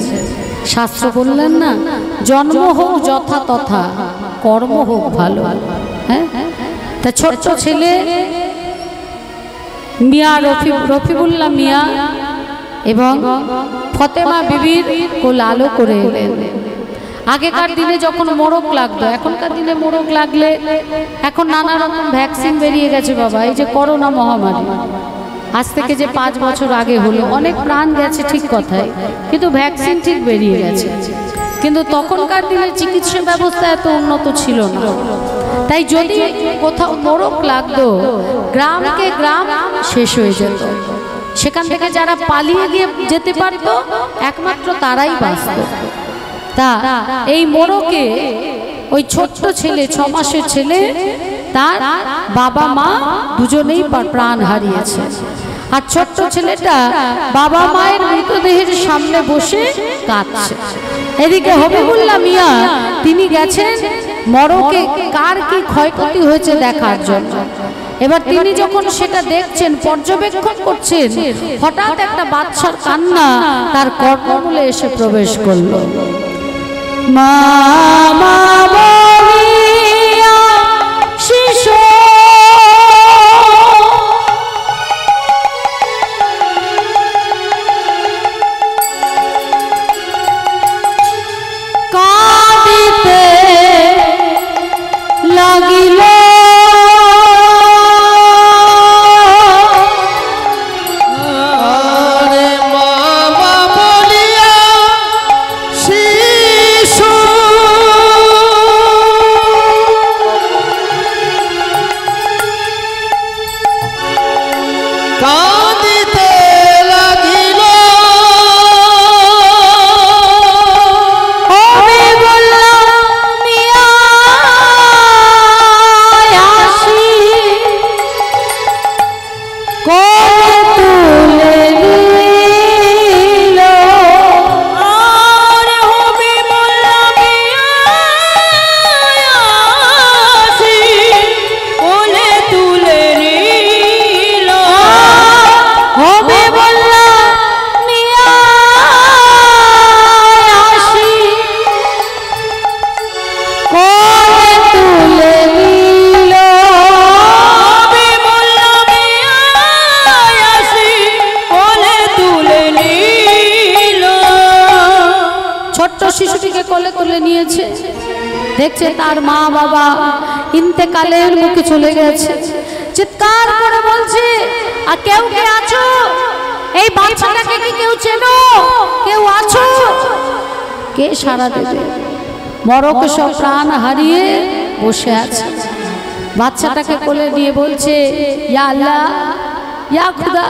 শাস্ত্র বললেন না, জন্ম হোক যথা তথা, কর্ম হোক ভালো। হ্যাঁ, তা ছোট্ট ছেলে মিয়া রফিবুল্লাহ মিয়া এবং ফতেমা বিবির কোল আলো করে এলেন। আগেকার দিনে যখন মোড়ক লাগতো, এখনকার দিনে মোড়ক লাগলে এখন নানা রকম ভ্যাকসিন বেরিয়ে গেছে বাবা। এই যে করোনা মহামারী আজ থেকে যে 5 বছর আগে হলো, অনেক প্রাণ গেছে ঠিক কথাই, কিন্তু ভ্যাকসিন ঠিক বেরিয়ে গেছে। কিন্তু তখনকার দিনে চিকিৎসা ব্যবস্থা এত উন্নত ছিল না, তাই যদি কোথাও মোড়ক লাগতো গ্রামকে গ্রাম শেষ হয়ে যেত। সেখান থেকে যারা পালিয়ে গিয়ে যেতে পারতো একমাত্র তারাই বাঁচত। তা এই মোড়কে ওই ছোট্ট ছেলে, 6 মাসের ছেলে, তার বাবা মা দুজনেই প্রাণ হারিয়েছে। আর ছোট্ট ছেলেটা বাবা মায়ের মৃতদেহের সামনে বসে কাঁদছে। এদিকে হবিবুল্লাহ মিয়া তিনি গেছেন মরকে কার কি ক্ষয়ক্ষতি হয়েছে দেখার জন্য। এবার তিনি যখন সেটা দেখছেন, পর্যবেক্ষণ করছেন, হঠাৎ একটা বাচ্চার কান্না তার কর্ণমূলে এসে প্রবেশ করলো। মা মা বলিয়া শিশু কাঁদিতে লাগিল। শিশুটিকে কোলে তুলে নিয়েছে, দেখছে তার মা বাবা ইন্তেকালের মুখে চলে গেছে। চিৎকার করে বলছে, আর কেউ কে আছো? এই বাচ্চাটাকে কি কেউ চেনো? কেউ আছো? কে সাড়া দেবে? মরকে সব প্রাণ হারিয়ে বসে আছে। বাচ্চাটাকে কোলে নিয়ে বলছে, ইয়া আল্লাহ, ইয়া খুদা,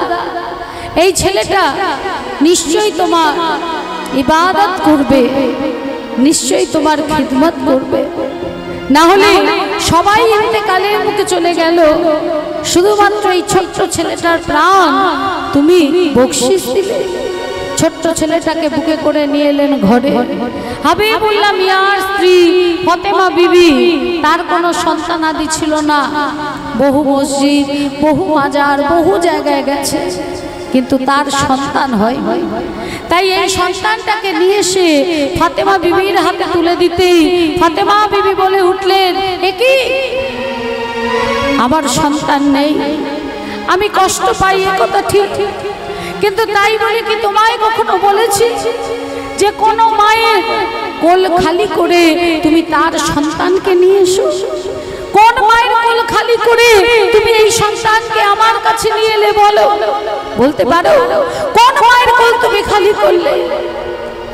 এই ছেলেটা নিশ্চয়ই তোমার ইবাদত করবে, নিশ্চয়ই তোমার খিদমত করবে, না হলে সবাই ইন্তেকালের মুখে চলে গেল, শুধুমাত্র এই ছোট্ট ছেলেটার প্রাণ তুমি বকশিশ দিলে। ছোট্ট ছেলেটাকে বুকে করে নিয়ে এলেন ঘরে। হাবিবুল্লাহ মিয়ার স্ত্রী ফতেমা বিবি, তার কোনো সন্তানাদি ছিল না, বহু মসজিদ, বহু মাজার, বহু জায়গায় গেছে, কিন্তু তার সন্তান হয়। তাই এই সন্তানটাকে নিয়ে এসে ফাতেমা বিবির হাতে তুলে দিতেই ফাতেমা বিবি বলে উঠলেন, এ কি, আমার সন্তান নেই, আমি কষ্ট পাই, এ কথা ঠিক, কিন্তু তাই বলে কি তোমায় কখনো বলেছি যে কোনো মায়ের কোল খালি করে তুমি তার সন্তানকে নিয়ে এসো? কোন মায়ের কোল খালি করে তুমি এই সন্তানকে আমার কাছে নিয়ে এলে বলো? বলতে পারো কোন মায়ের কোল তুমি খালি করলে?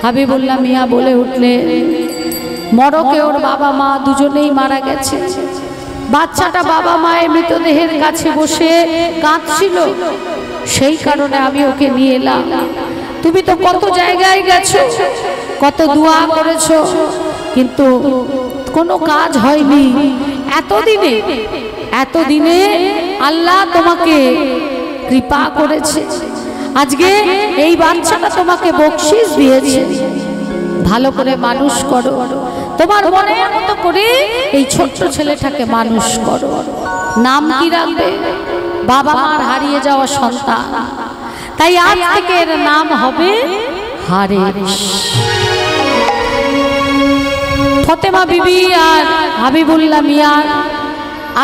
হাবিবুল্লাহ মিয়া বলে উঠলে, মরকে ওর বাবা মা দুজনেই মারা গেছে। বাচ্চাটা বাবা মায়ের মৃতদেহের কাছে বসে কাঁদছিল, সেই কারণে আমি ওকে নিয়ে এলাম। তুমি তো কত জায়গায় গেছো, কত দোয়া করেছো, কিন্তু কোনো কাজ হয়নি। এতদিনে আল্লাহ তোমাকে কৃপা করেছে, আজকে এই বাচ্চাটা তোমাকে বকশিশ দিয়েছে, ভালো করে মানুষ করো, তোমার মনের মতো করে এই ছোট্ট ছেলেটাকে মানুষ করো। নাম কি রাখবে? বাবা মার হারিয়ে যাওয়া সন্তান, তাই আজ থেকে এর নাম হবে হারেস। ফতেমা বিবি আর হাবিবুল্লাহ মিয়া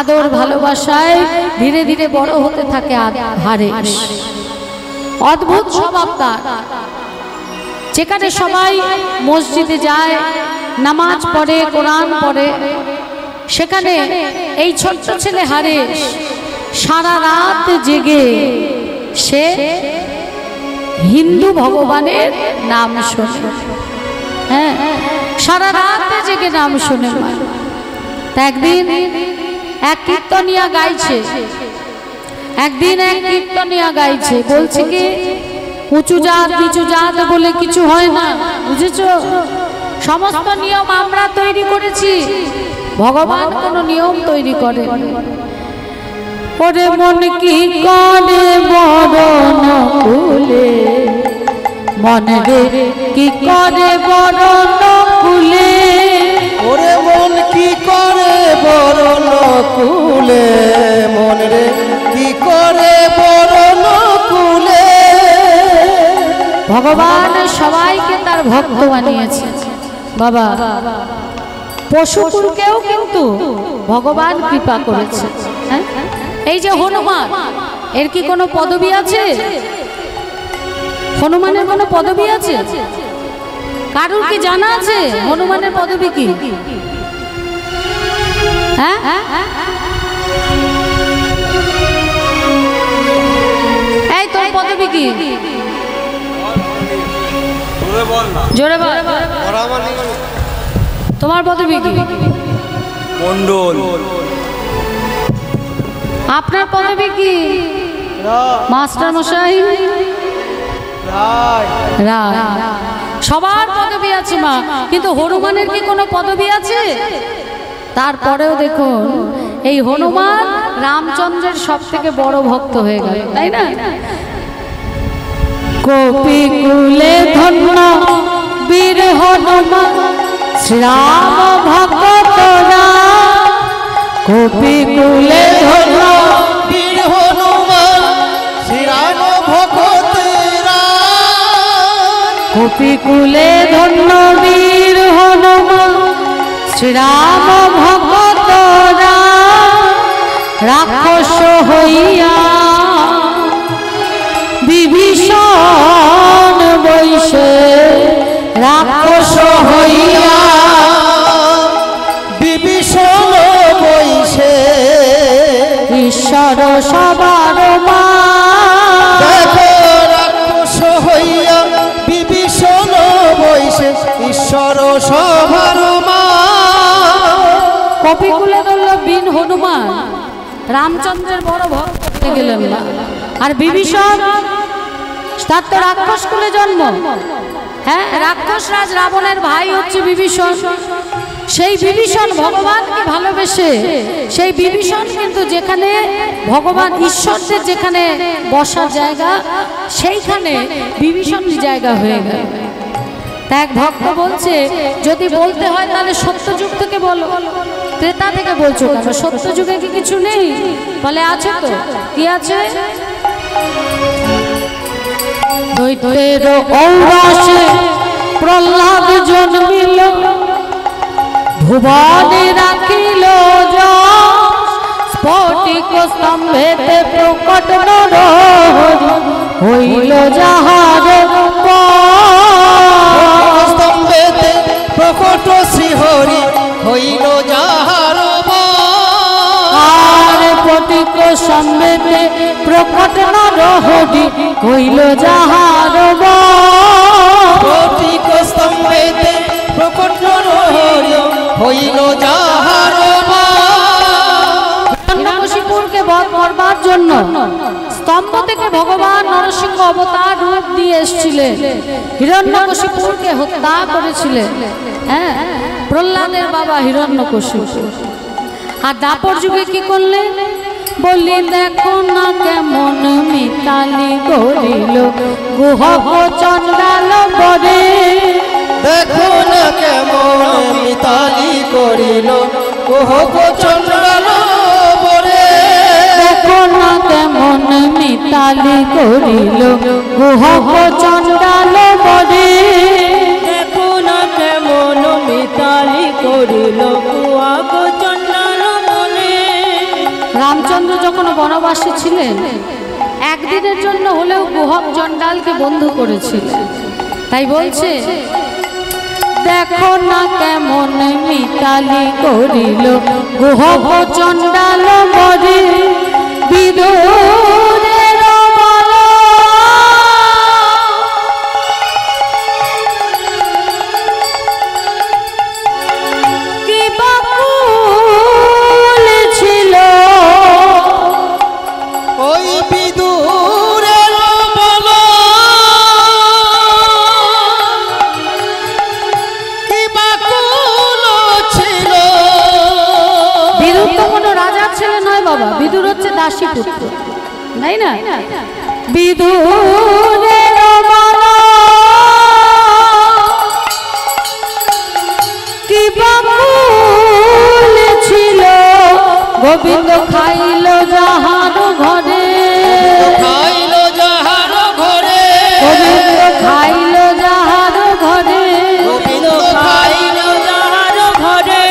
আদর ভালোবাসায় ধীরে ধীরে বড় হতে থাকে হারেস। অদ্ভুত স্বভাব তার, যেখানে সবাই মসজিদে যায়, নামাজ পড়ে, কোরআন পড়ে, সেখানে এই ছোট্ট ছেলে হারেস সারা রাত জেগে সে হিন্দু ভগবানের নাম শোনে। হ্যাঁ, সারা রাত জেগে নাম শোনে। তা একদিন এক কীর্তনিয়া গাইছে, বলছে কি, উঁচু জাত নিচু জাত বলে কিছু হয় না, বুঝেছ? সমস্ত নিয়ম আমরা তৈরি করেছি, ভগবান কোনো নিয়ম তৈরি করে। ওরে মন কি করে বরণ কুলে, মন রে কি করে বরণ কুলে, ওরে মন কি করে বরণ কুলে, মন রে কি করে বরণ কুলে। ভগবান সবাইকে তার ভক্ত বানিয়েছে বাবা। পশুকুলকেও কিন্তু ভগবান কৃপা করেছে। হ্যাঁ, এই যে হনুমান, এর কি কোনো পদবী আছে? হনুমানের কোনো পদবী আছে? কারুর কি জানা আছে হনুমানের পদবী কি? হ্যাঁ, এই তোর পদবী কি? জোরে বল। তোমার পদবী কি? মন্ডল। আপনার পদবী কি? মাস্টার মশাই? রায়। সবার পদবী আছে মা, কিন্তু হনুমানের কি কোনো পদবী আছে? তারপরেও দেখুন, এই হনুমান রামচন্দ্রের সব থেকে বড় ভক্ত হয়ে গেল, তাই না? কপিকুলে ধন্য বীর হনুমান, শ্রীরাম ভক্তরা। কপিকুলে ধন্য বীর হনুমান, শ্রীরাম ভক্তরা। কপিকুলে ধন্য বীর হনুমান, শ্রীরাম ভক্তরা। রাক্ষস হইয়া বিভীষণ বৈশে, রাক্ষস হইয়া বিভীষণ বৈশে। ঈশ্বর সবার মা, দেখো রাক্ষস হইয়া বিভীষণ বৈশে, ঈশ্বর সবার মা। কপিকুলে ধরল বীর হনুমান, রামচন্দ্রের বড় ভক্ত হয়ে গেলেন না। আর বিভীষণ, তার তো রাক্ষস কুলে জন্ম। হ্যাঁ, রাক্ষস রাজ রাবণের ভাই হচ্ছে বিভীষণ। সেই বিভীষণ ভগবানকে ভালোবেসে, সেই বিভীষণ কিন্তু যেখানে ভগবান ঈশ্বরদের যেখানে বসার জায়গা, সেইখানে বিভীষণের জায়গা হয়ে গেল। তা এক ভক্ত বলছে, যদি বলতে হয় তাহলে সত্যযুগ থেকে বলো, ত্রেতা থেকে বলছো কেন? সত্যযুগে কি কিছু নেই? বলে আছে তো। কি আছে? দৈত্যের ঔরাসে প্রহ্লাদ জন্মিল, ভুবনে রাখিল স্ফটিক স্তম্ভেতে প্রকট নরহরি, হইল যাহার স্তম্ভেতে প্রকট শ্রীহরি, হইল যাহার। আর স্ফটিক স্তম্ভেতে প্রকট নরহরি, হইল যাহার। স্ফটিক নিয়ে এসেছিলেন, হিরণ্যকশিপুরকে হত্যা করেছিলেন। হ্যাঁ, প্রহ্লাদের বাবা হিরণ্যকশিপু। আর দাপর যুগে কি করলেন? বলি দেখো না কেমন মিতালি করিল গুহক চন্ডাল বরে। দেখো না কেমন মিতালি করিল গুহক চন্ডাল বরে। দেখো না কেমন মিতালি করিল গুহক চন্ডাল বরে। দেখো না কেমন মিতালি করিল গুহক চন্ডাল বরে। রামচন্দ্র যখন বনবাসী ছিলেন, একদিনের জন্য হলেও গুহক চণ্ডালকে বন্ধু করেছিলেন। তাই বলছে দেখো না কেমন মিতালি করিল গুহক চণ্ডাল বরে। বিদুরের বল কি বাকুল ছিল, ওই বিদুরের বল কি বাকুল ছিল। বিদুর তো কোনো রাজার ছেলে নয় বাবা, বিদুর হচ্ছে দাসী পুত্র, তাই না? বিদুরের বল কি বাকুল ছিল, গোবিন্দ খাইল যাহার ঘরে। খাইল যাহার ঘরে, গোবিন্দ খাইল যাহার ঘরে। গোবিন্দ খাইল যাহার ঘরে।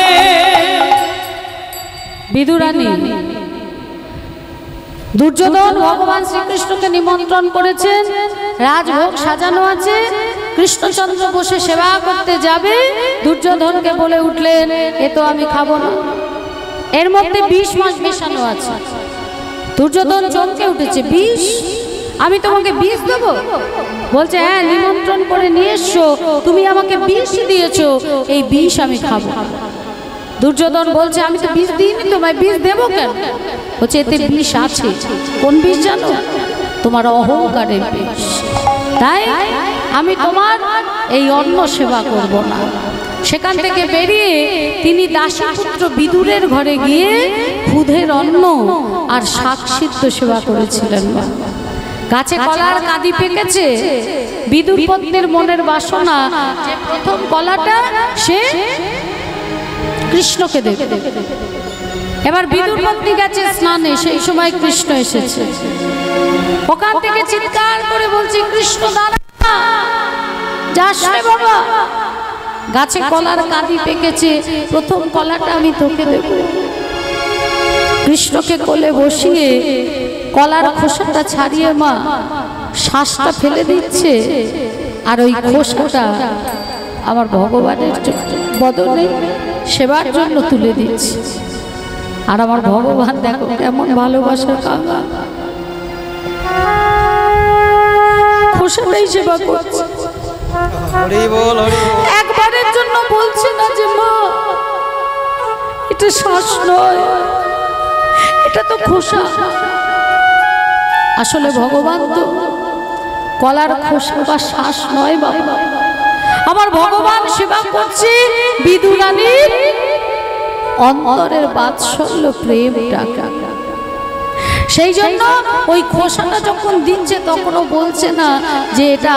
বিদুরানী দুর্যোধন ভগবান শ্রীকৃষ্ণকে নিমন্ত্রণ করেছেন, রাজভোগ সাজানো আছে, কৃষ্ণচন্দ্র বসে সেবা করতে যাবে। দুর্যোধনকে বলে উঠলেন এ তো আমি খাবো না, এর মধ্যে 20 মাস মেশানো আছে। দুর্যোধন চমকে উঠেছে, 20? আমি তোমাকে 20 দেবো? বলছে হ্যাঁ, নিমন্ত্রণ করে নিয়ে এসছো, তুমি আমাকে 20 দিয়েছো, এই 20 আমি খাবো। দুর্যোধন বলছে আমি তো 20 দিইনি, তোমায় 20 দেবো কেন? বলছে এতে 20 আছে। কোন 20 জানো? তোমার অহংকারের 20। তাই আমি তোমার এই অন্ন সেবা করব না। সেখান থেকে বেরিয়ে তিনি দাসীপুত্র বিদুরের ঘরে গিয়ে খুদের অন্ন আর শাক সিদ্ধ সেবা করেছিলেন। গাছে কলার কাঁদি পেকেছে, বিদুর পত্নীর মনের বাসনা যে প্রথম কলাটা সে কৃষ্ণকে দেবে। এবার বিদুর পত্নী গেছে স্নানে, সেই সময় কৃষ্ণ এসেছে। ওখান থেকে চিৎকার করে বলছে কৃষ্ণ দাঁড়া, যাস রে বাবা, গাছে কলার কাঁদি পেকেছে, প্রথম কলাটা আমি তোকে দেব। কৃষ্ণকে কোলে বসিয়ে কলার খোসাটা ছাড়িয়ে মা শ্বাসটা ফেলে দিচ্ছে, আর ওই খোসাটা আমার ভগবানের বদনে সেবার জন্য তুলে দিচ্ছে। আর আমার ভগবান দেখো কেমন ভালোবাসার কাঙ্গাল, খোসাটাই সেবা করছে। একবারের জন্য বলছে না যে মা এটা শ্বাস নয়, এটা তো খোসা। আসলে ভগবান তো কলার খোসা বা শ্বাস নয় বাবা, আমার ভগবান সেবা করছে বিদুরানীর অন্তরের বাৎসল্য প্রেম টাকা। সেই জন্য ওই খোসাটা যখন দিচ্ছে তখনও বলছে না যে এটা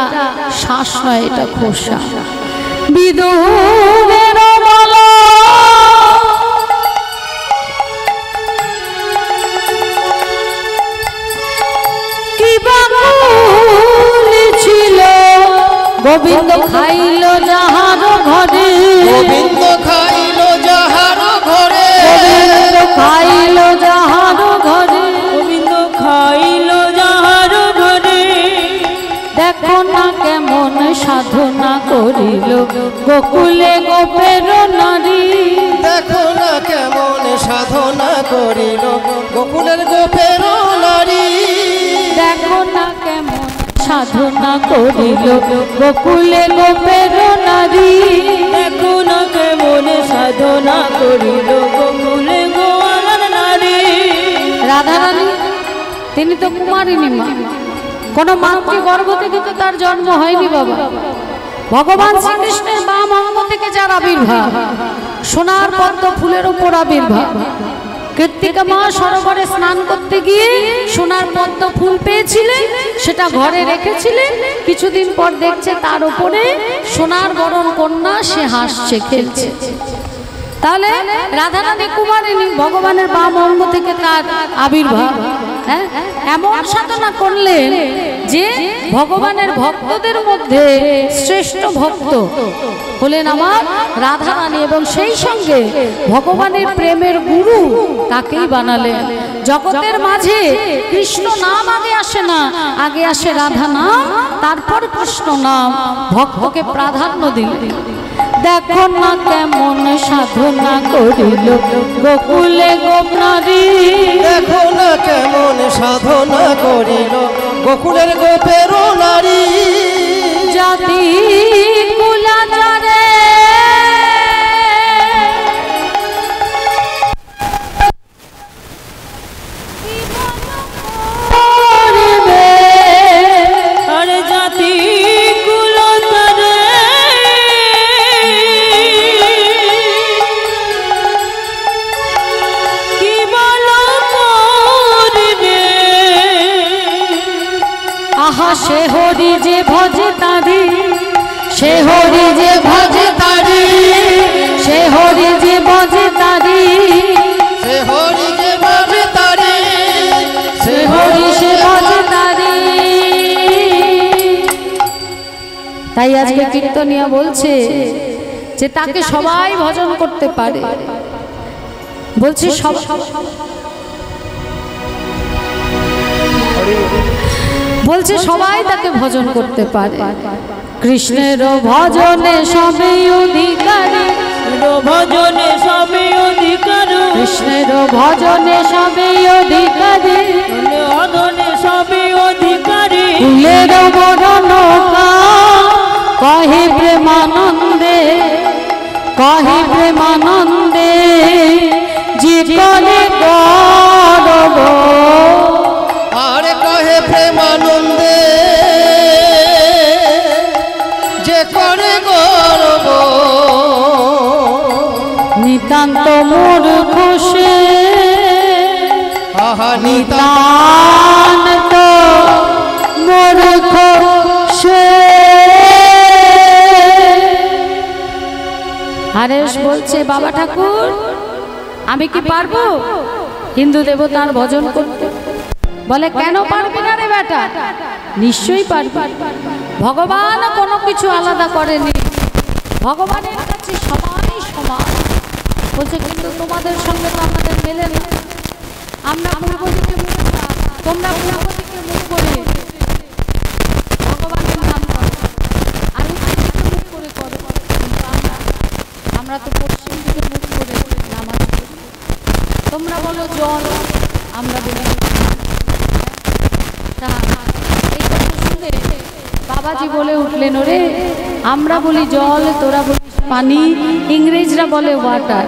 শ্বাস নয়, এটা খোসা। বিদুরের বলা কি বাকুল ছিল, গোবিন্দ খাইল যাহার ঘরে। গোবিন্দ খাইল যাহার ঘরে, গোবিন্দ খাইল যাহার ঘরে। গোবিন্দ খাইল যাহার ঘরে। দেখো না কেমন সাধনা করিল গোকুলে গোপের নারী। দেখো না কেমন সাধনা করিল গোকুলের গোপের নারী। দেখো না কেমন সাধনা করিল গোকুলে গোপের নারী। দেখো না কেমন সাধনা করিল গোকুলে গোয়ালার নারী। রাধারানী তিনি তো কুমারিনী মা, কোনো মাতৃ গর্ভ থেকে তো তার জন্ম হয়নি বাবা। ভগবান শ্রীকৃষ্ণের বাম অঙ্গ থেকে যার আবির্ভাব, সোনার পদ্ম ফুলের উপর আবির্ভাব। কৃত্তিকা মা সরোবরে স্নান করতে গিয়ে সোনার পদ্ম ফুল পেয়েছিলেন, সেটা ঘরে রেখেছিলেন। কিছুদিন পর দেখছে তার উপরে সোনার বরণ কন্যা, সে হাসছে, খেলছে। তাহলে রাধারানী কুমারিনী, ভগবানের বাম অঙ্গ থেকে তার আবির্ভাব। হ্যাঁ, এমন সাধনা করলেন যে ভগবানের ভক্তদের মধ্যে শ্রেষ্ঠ ভক্ত হলেন আমার রাধারানী, এবং সেই সঙ্গে ভগবানের প্রেমের গুরু তাকেই বানালেন। জগতের মাঝে কৃষ্ণ নাম আগে আসে না, আগে আসে রাধা নাম, তারপর কৃষ্ণ নাম। ভক্তকে প্রাধান্য দিলেন। দেখো না কেমন সাধনা করিল গোকুলে গোপনারী, দেখো না কেমন সাধনা করিল গোকুলের গোপের নারী। জাতি কুলাচারে আরে জাতি কুলতরে কি বলো করবে। আহা সে হরি যে ভজে তারি, সে হরি যে ভজে তারি, সে হরি যে ভজে তারি, সে হরি যে বাজে তারি, সে হরি সে ভজে তারি। তাই আজকে কীর্তনিয়া বলছে যে তাকে সবাই ভজন করতে পারে। বলছে সব, বলছে সবাই তাকে ভজন করতে পারে। কৃষ্ণের ভজনে সবে অধিকারী, ভজনে সবে অধিকার, কৃষ্ণের ভজনে সবে অধিকারী, অধনে সবে অধিকারী। ফুলের বরণ কহে প্রেমানন্দে, কহে প্রেমানন্দে, যে করে গৌরব। আর কহে প্রেমানন্দে, যে করে গৌরব। নিতান্ত মূর্খ সে, আহা নিতান্ত মূর্খ সে। হারেশ বলছে, বাবা ঠাকুর আমি কি পারবো হিন্দু দেবতার ভজন করতে? বলে কেন পারবি না রে বেটা? নিশ্চয়ই পারবি। ভগবান কোনো কিছু আলাদা করেনি, ভগবানের কাছে সবাই সমান। বলছে কিন্তু তোমাদের সঙ্গে তো আমাদের মেলে না। আমরা পূর্ব দিকে মুখ, তোমরা পূর্ব দিকে মুখ করে ভগবানের নাম করো, আর উত্তর দিকে মুখ করে করো। কিন্তু আমরা তো পশ্চিম দিকে মুখ করে নামাজ করি। তোমরা বলো জল, আমরা বলি। এই কথা শুনে বাবাজি বলে উঠলেন, ওরে আমরা বলি জল, তোরা বলিস পানি, ইংরেজরা বলে ওয়াটার।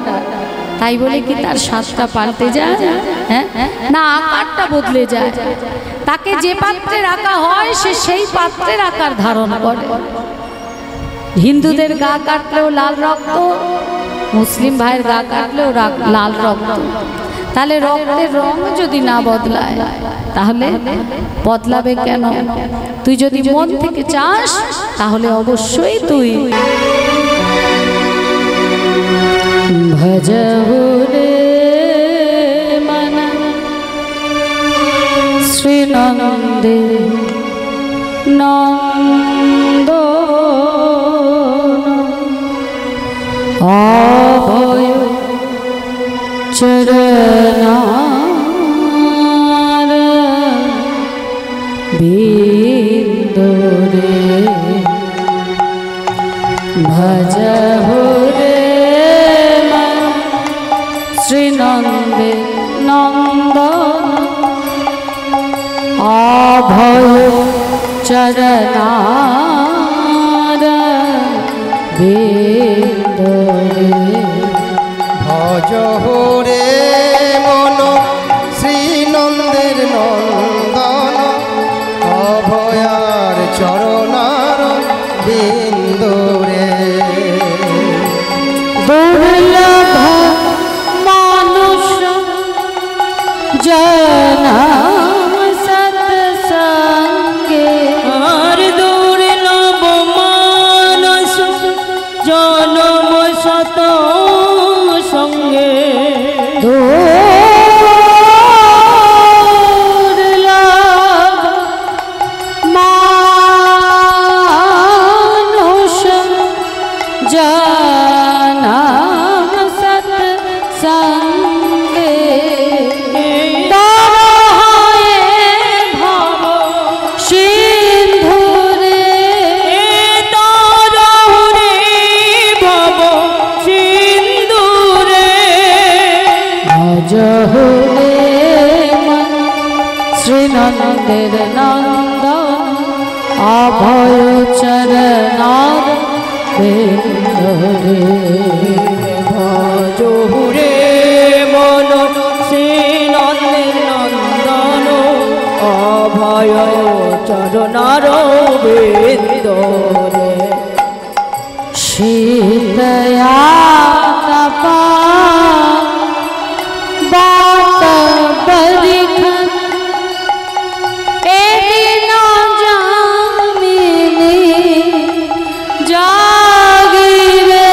তাই বলে কি তার স্বাদটা পাল্টে যায়? হ্যাঁ, না, আকারটা বদলে যায়। তাকে যে পাত্রে রাখা হয় সে সেই পাত্রের আকার ধারণ করে। হিন্দুদের গা কাটলেও লাল রক্ত, মুসলিম ভাইয়ের গা কাটলেও লাল রক্ত। তাহলে রক্তের রং যদি না বদলায় তাহলে বদলাবে কেন? তুই যদি মন থেকে চাস তাহলে অবশ্যই তুই ভজহু রে মন শ্রীনন্দে নন্দ অভয় চরণার বিন্দুরে ভজহু রে মন শ্রীনন্দে নন্দন অভয় চরণার বিন্দুরে ভজহু রে মন শ্রীনন্দের নন্দন অভয় বিন্দুরে দুর্লভ মানুষ জনম সৎসঙ্গে আর দুর্লভ মানস জনম শত সঙ্গে দুর্লভ মানুষ জনম সৎসঙ্গে শ্রীনন্দের নন্দন অভয় চরণার বিন্দুরে ভজহুরে মন শ্রীনন্দের নন্দন অভয় চরণার বিন্দুরে শীতয়া তপা বাত বরিখন এদিন জামিনী জাগিরে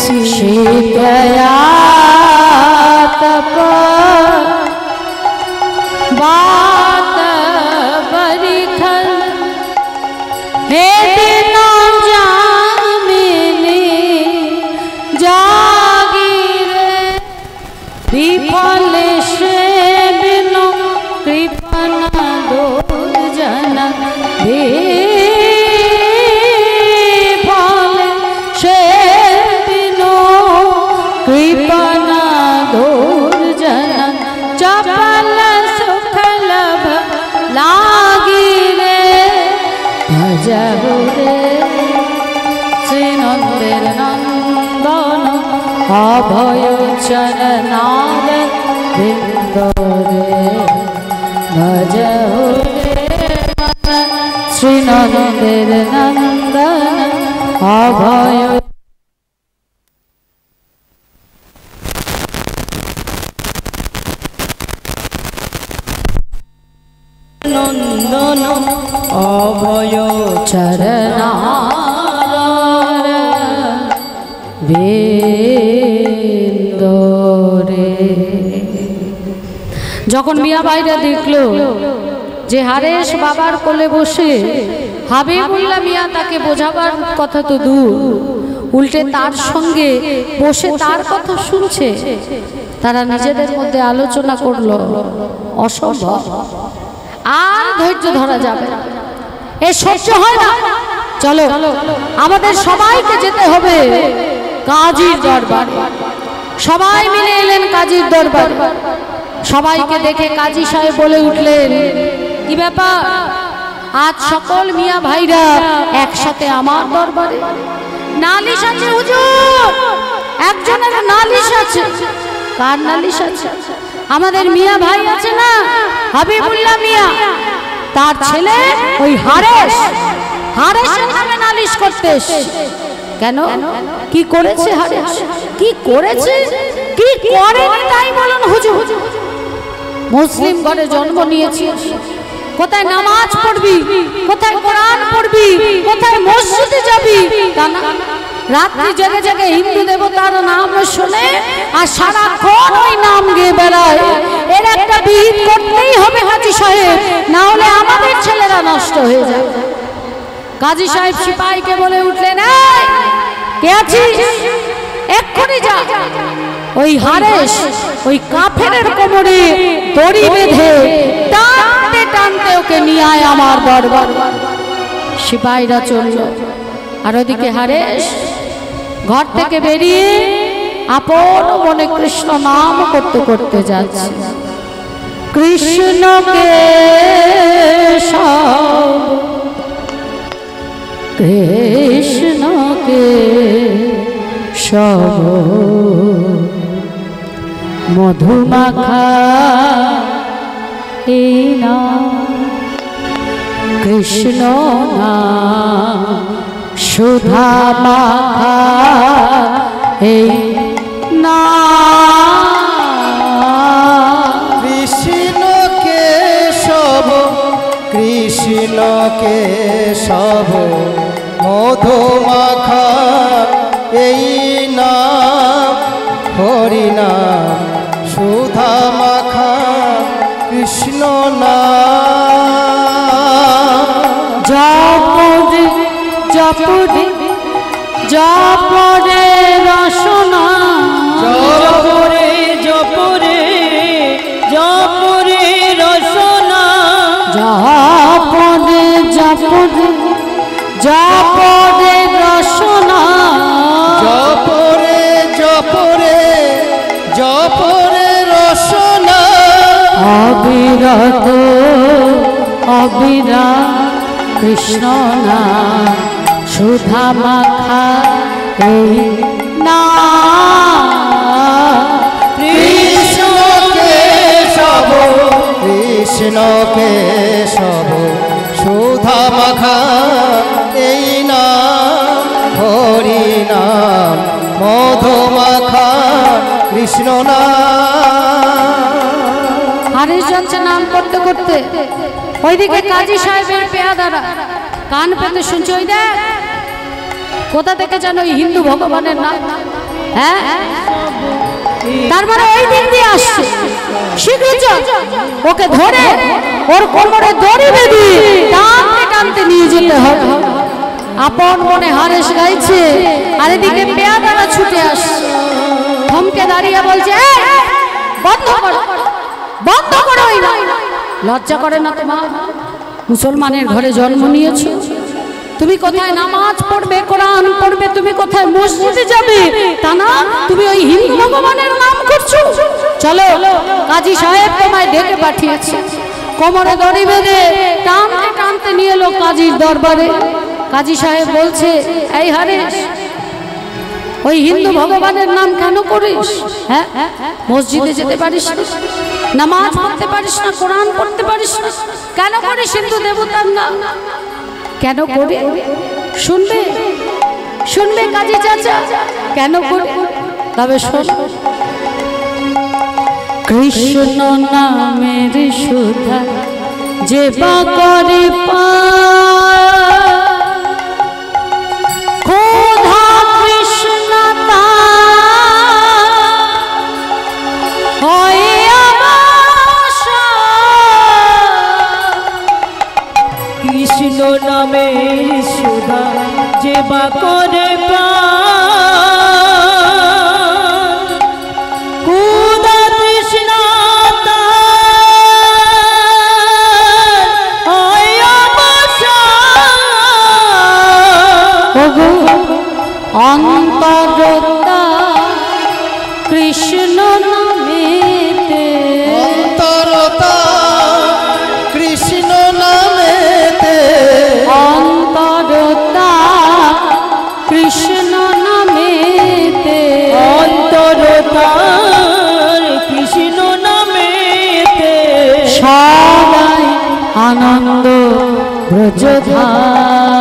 শীতয়া তপা বাত বরিখন হে দিন জামিনী জাগিরে বিফলে সে বিনো কৃপণ দুর্জন বিফলে সে বিনো কৃপণ দুর্জন চপল সুখ লভ লাগিরে ভজহুরে শ্রীনন্দের নন্দন অভয় চরণার বিন্দুরে ভজহুরে শ্রীনন্দের নন্দন অভয় নন্দন অভয় চরণার বিন্দুরে। যখন মিয়াবাইরা দেখলো যে হারেশ বাবার কোলে বসে হাবিবুল্লাহ মিয়া তাকে বোঝাবার কথা তো দূর, উল্টে তার সঙ্গে বসে তার কথা শুনছে, তারা নিজেদের মধ্যে আলোচনা করলো অসম্ভব, আর ধৈর্য ধরা যাবে না, এ সহ্য হয় না, চলো আমাদের সবাইকে যেতে হবে কাজীর দরবারে। সবাই মিলে এলেন কাজীর দরবারে। সবাইকে দেখে কাজী সাহেব বলে উঠলেন, কি ব্যাপার, আজ সকল মিয়া ভাইরা একসাথে আমার দরবারে? নালিশ আছে হুজুর, একজনের নালিশ আছে। কার নালিশ আছে? আমাদের মিয়া ভাই আছে না হাবিবুল্লাহ মিয়া, তার ছেলে ওই হারেশের নামে নালিশ করতে এসেছে। কেন, কি করেছে হারেশ? কি করেছে, কি করেনি তাই বলুন হুজুর। মুসলিম ঘরে জন্ম নিয়েছি, কোথায় নামাজ পড়বি, কোথায় কোরআন পড়বি, কোথায় মসজিদে যাবি, তা না, রাত্রি জেগে জেগে হিন্দু দেবতার নাম শুনে আর সারাক্ষণ ওই নাম গেয়ে বেড়ায়। এর একটা বিহিত করতেই হবে কাজী সাহেব, না হলে আমাদের ছেলেরা নষ্ট হয়ে যায়। কাজী সাহেব সিপাহীকে বলে উঠলেন, কে আছিস, এক্ষুনি যা ওই হারেশ ওই কাফেরের কোমরে দড়ি বেঁধে টানতে টানতে ওকে নিয়ে আয় আমার দরবার। সিপাহীরা চলল, আর ওদিকে হারেশ ঘর থেকে বেরিয়ে আপন মনে কৃষ্ণ নাম করতে করতে যাচ্ছে। কৃষ্ণকে সব কৃষ্ণকে সব মধুমাখা এই নাম কৃষ্ণ নাম সুধা মাখা এই কৃষ্ণ কেশব কৃষ্ণ কেশব মধু মাখা এই নাম হরি নাম সুধা মাখা কৃষ্ণ নাম জপরে জপরে জপরে রসনা জপরে জপরে জপরে রসনা জপরে জপরে জপরে রসনা জপরে জপরে জপরে রসনা অবিরত অবিরাম কৃষ্ণ নাম সুধা মাখা এই নাম কৃষ্ণ কেশব কৃষ্ণ কেশব সুধা মাখা এই নাম হরি নাম মধু মাখা কৃষ্ণ নাম। হারিস যাচ্ছে নাম করতে করতে, ওইদিকে কাজী সাহেবের পেয়াদারা কান পেতে শুনছে, ওই দেখ কোথা থেকে যেন ওই হিন্দু ভগবানের নাম, হ্যাঁ তার মানে ওই দিক দিয়ে আসছে। শীঘ্র চল, ওকে ধরে ওর কোমরে দড়ি বেঁধে টানতে টানতে নিয়ে যেতে হবে। আপন মনে হারেস গাইছে, আর এদিকে পেয়াদারা ছুটে আসছে। থমকে দাঁড়িয়ে বলছে, এই, বন্ধ করো বন্ধ করো। লজ্জা করে না তোমার? মুসলমানের ঘরে জন্ম নিয়েছো, তুমি কোথায় নামাজ পড়বে, কোরআন পড়বে, তুমি কোথায় মসজিদে যাবে, তা না তুমি ওই হিন্দু ভগবানের নাম করছো। চলো, কাজী সাহেব তোমায় ডেকে পাঠিয়েছে। কোমরে দড়ি বেঁধে টানতে টানতে নিয়ে এলো কাজীর দরবারে। কাজী সাহেব বলছে, এই হারিস, ওই হিন্দু ভগবানের নাম কেন করিস? হ্যাঁ, মসজিদে যেতে পারিস না, নামাজ পড়তে পারিস না, কোরআন পড়তে পারিস না, কেন করিস হিন্দু দেবতার নাম? কেন করে শুনবে শুনবে কাজী চাচা, কেন করে? তবে শোন, কৃষ্ণ নামের সুধা যে বা করে খোদা কৃষ্ণ হয় কৃষ্ণ নামে সুধা যে বা করে খুদা কৃষ্ণ অন্তরতা কৃষ্ণ নামেতে, অন্তরতা কৃষ্ণ নামেতে, অন্তরতা কৃষ্ণ নামেতে, অন্তরতার কৃষ্ণ নামেতে সদাই আনন্দ ব্রজধাম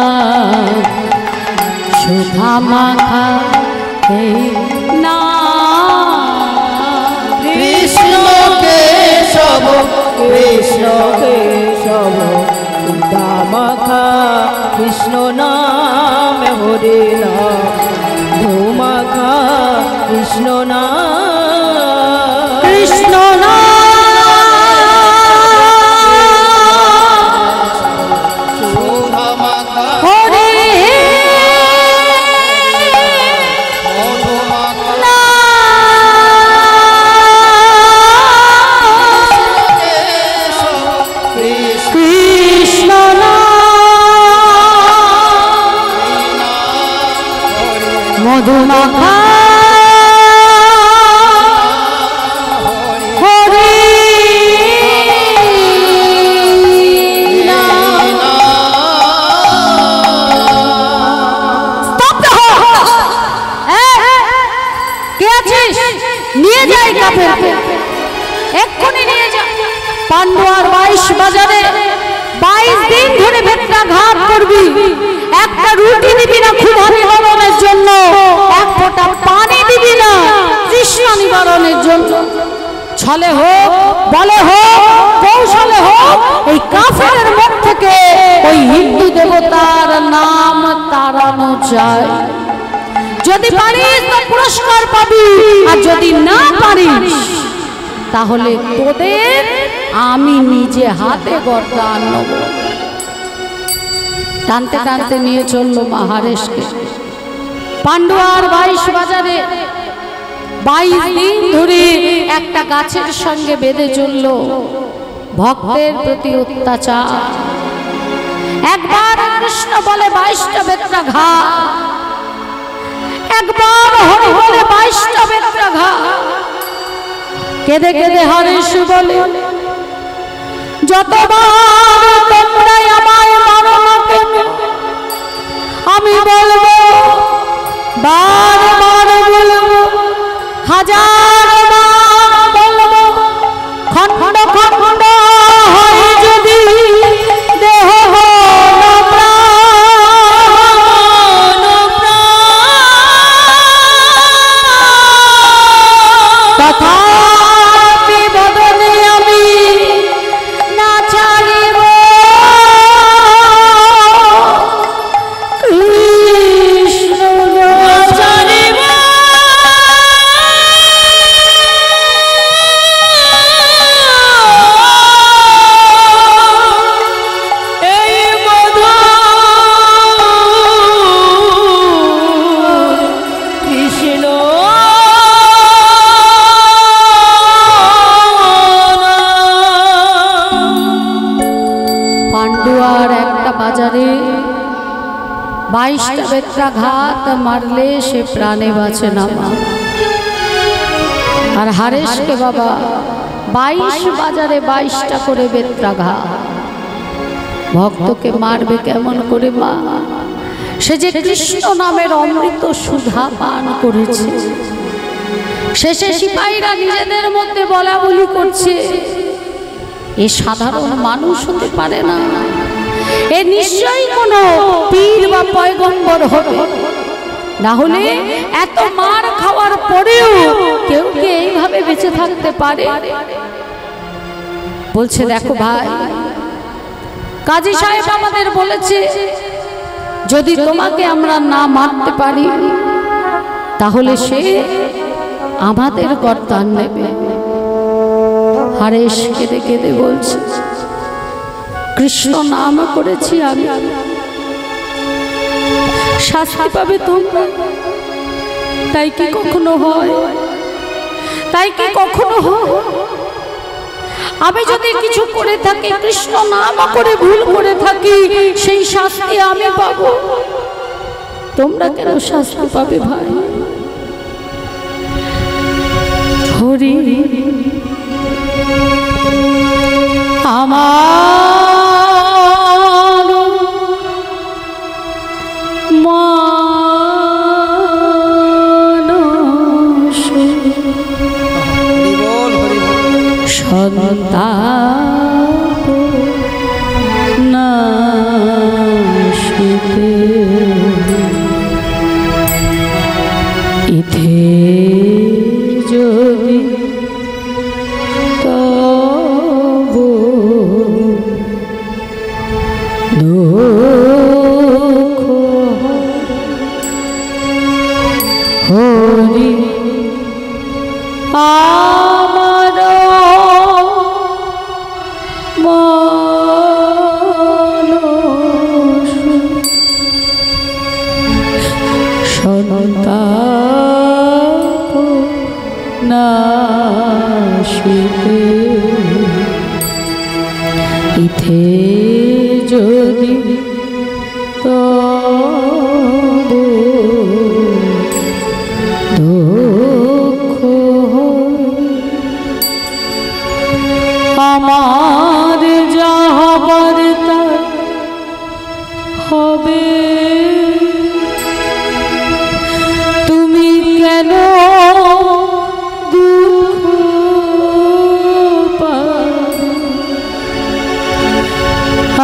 সুধা মাখা এই নাম। কৃষ্ণ কেশব কৃষ্ণ কেশব সুধা মাখা কৃষ্ণ নাম হরে নাম ধুমাখা কৃষ্ণ নাম কৃষ্ণ নাম সুধা মাখা হরে মধু মাখা কেশব কৃষ্ণ কৃষ্ণ নাম মধু মাখা হরে স্তব্ধ হ। কে আছিস? নিয়ে যাই কাপড়, এক্ষুনি নিয়ে যা। পান্ডুয়ার 22 বাজারে 22 দিন ধরে বেত্রাঘাত করবি, একটা রুটি দিবি না ক্ষুধা নিবারণের জন্য, এক ফোঁটা পানি দিবি না তৃষ্ণা নিবারণের জন্য। ছলে হোক, বলে হোক, কৌশলে হোক, এই কাফেরের মুখ থেকে ওই হিন্দু দেবতার নাম তাড়ানো যায়। যদি পারিস তো পুরস্কার পাবি, আর যদি না পারিস তাহলে তোদের আমি নিজে হাতে গর্দান নেব। টানতে টানতে নিয়ে চললো মহারেশকে। পান্ডুয়ার 22 বাজারে 22 দিন ধরে একটা গাছের সঙ্গে বেঁধে চলল ভক্তের প্রতি অত্যাচার। একবার কৃষ্ণ বলে 22টা বেত্রাঘাত, একবার হরি বলে 22টা বেত্রাঘাত। কেঁদে কেঁদে হরেশ বলে, যতবার তোমরা আমায় মারো না কেন, আমি বলবো, বারবার বলবো, হাজার বার বলবো, খন্ড খন্ড হয় যদি দেহ তথাপি বদনে আমি না ছাড়িব কৃষ্ণ না ছাড়িব। পান্ডুয়ার একটা বাজারে 22টা বেত্রাঘাত মারলে সে প্রাণে বাঁচে না মা। আর হারেশকে বাবা 22 বাজারে 22টা করে বেত্রাঘাত। ভক্তকে মারবে কেমন করে মা? সে যে কৃষ্ণ নামের অমৃত সুধা পান করেছে। শেষে সিপাহীরা নিজেদের মধ্যে বলা বলি করছে, এ সাধারণ মানুষ হতে পারে না, এ নিশ্চয়ই কোনো পীর বা পয়গম্বর হবে, না হলে এত মার খাওয়ার পরেও কেউ কি এইভাবে বেঁচে থাকতে পারে? বলছে, দেখো ভাই, কাজী সাহেব আমাদের বলেছে যদি তোমাকে আমরা না মারতে পারি তাহলে সে আমাদের গর্দান নেবে। হারেশ কেঁদে কেঁদে বলছে, কৃষ্ণ নাম করেছি আমি, শাস্তি পাবে তোমরা, তাই কি কখনো হয়? তাই কি কখনো হয়? আমি যদি কিছু করে থাকি, কৃষ্ণ নাম করে ভুল করে থাকি, সেই শাস্তি আমি পাবো, তোমরা কেন শাস্তি পাবে ভাই? হরি আমার মানস সন্তাপ নাশিতে ইথে যদি তব দুঃখ হরি আমার মানস সন্তাপ নাশিতে ইথে যদি তব দুঃখ আমার যা হবার তা হবে, তুমি কেন দুঃখ পাবে?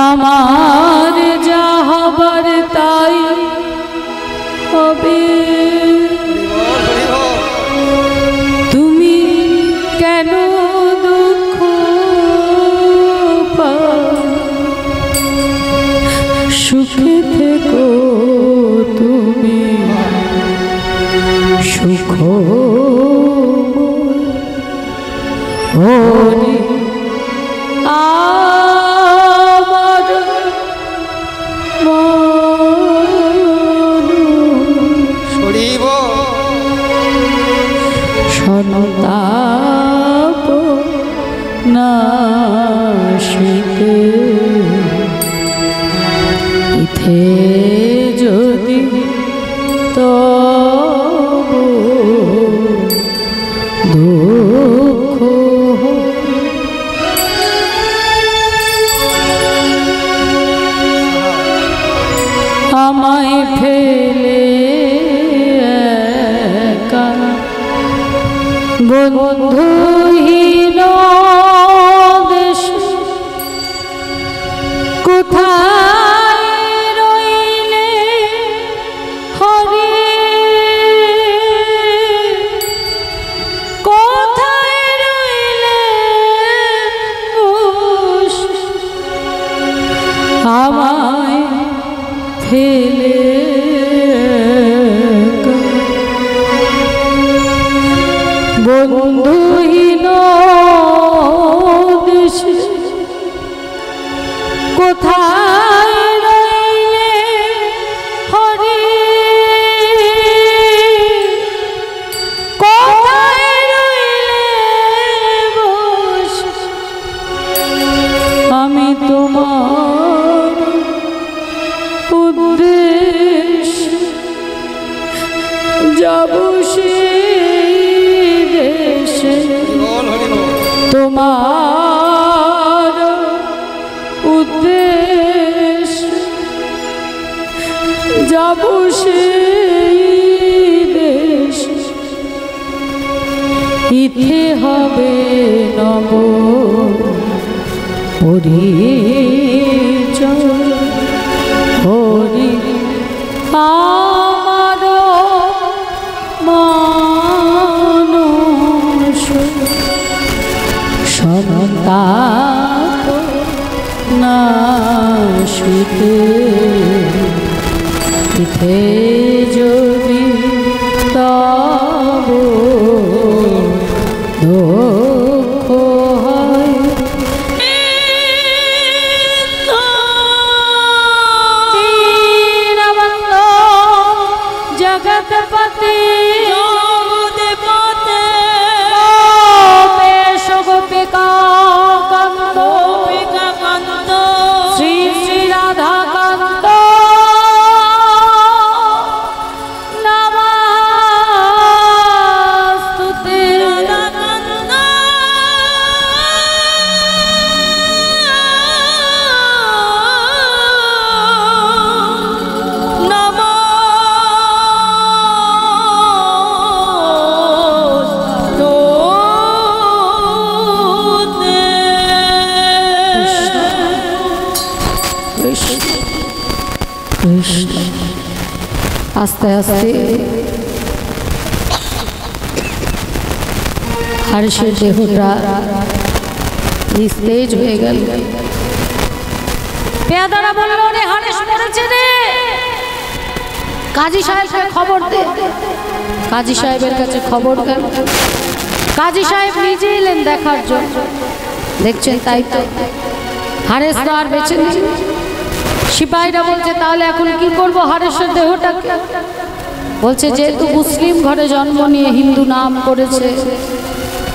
আমার সুখে থেকো তুমি সুখ হরি আমার শরীব সনতাপ নাশিতে ইথে যদি তব দুঃখ আমায় ফেলে একা বন্ধুহীন দেশ কোথায় রইলে হরি কোথায় রইলে আমায় ফেলে বন্ধুহীন দেশে কোথায় রইলে হরি কোথায় রইলে বসে আমি তোমার উদ্দেশ্য যাব সেই দেশে তোমার উদ্দেশ্য যাব সেই দেশ ইথে হবে নব পরিচয় হরি আমার মানুষ সন্তাপ নাশিতে ইথে যদি তব দুঃখ হয় জগৎপতি গোপিকা কান্ত শ্রী শ্রী রাধা কান্ত নমস্তুতে কৃষ্ণ আস্তে আস্তে হর্ষের দেহটা নিস্তেজ হয়ে গেল। পেয়াদারা বলল, রে হর্ষ মরেছে রে, কাজী সাহেবকে খবর দে। কাজী সাহেবের কাছে খবর গেল। কাজী সাহেব নিজে এলেন দেখার জন্য। দেখছেন তাই তো হরেশ তো আর বেঁচে নেই। সিপাহীরা বলছে, তাহলে এখন কি করবো হরেশের দেহটাকে? বলছে, যেহেতু মুসলিম ঘরে জন্ম নিয়ে হিন্দু নাম করেছে,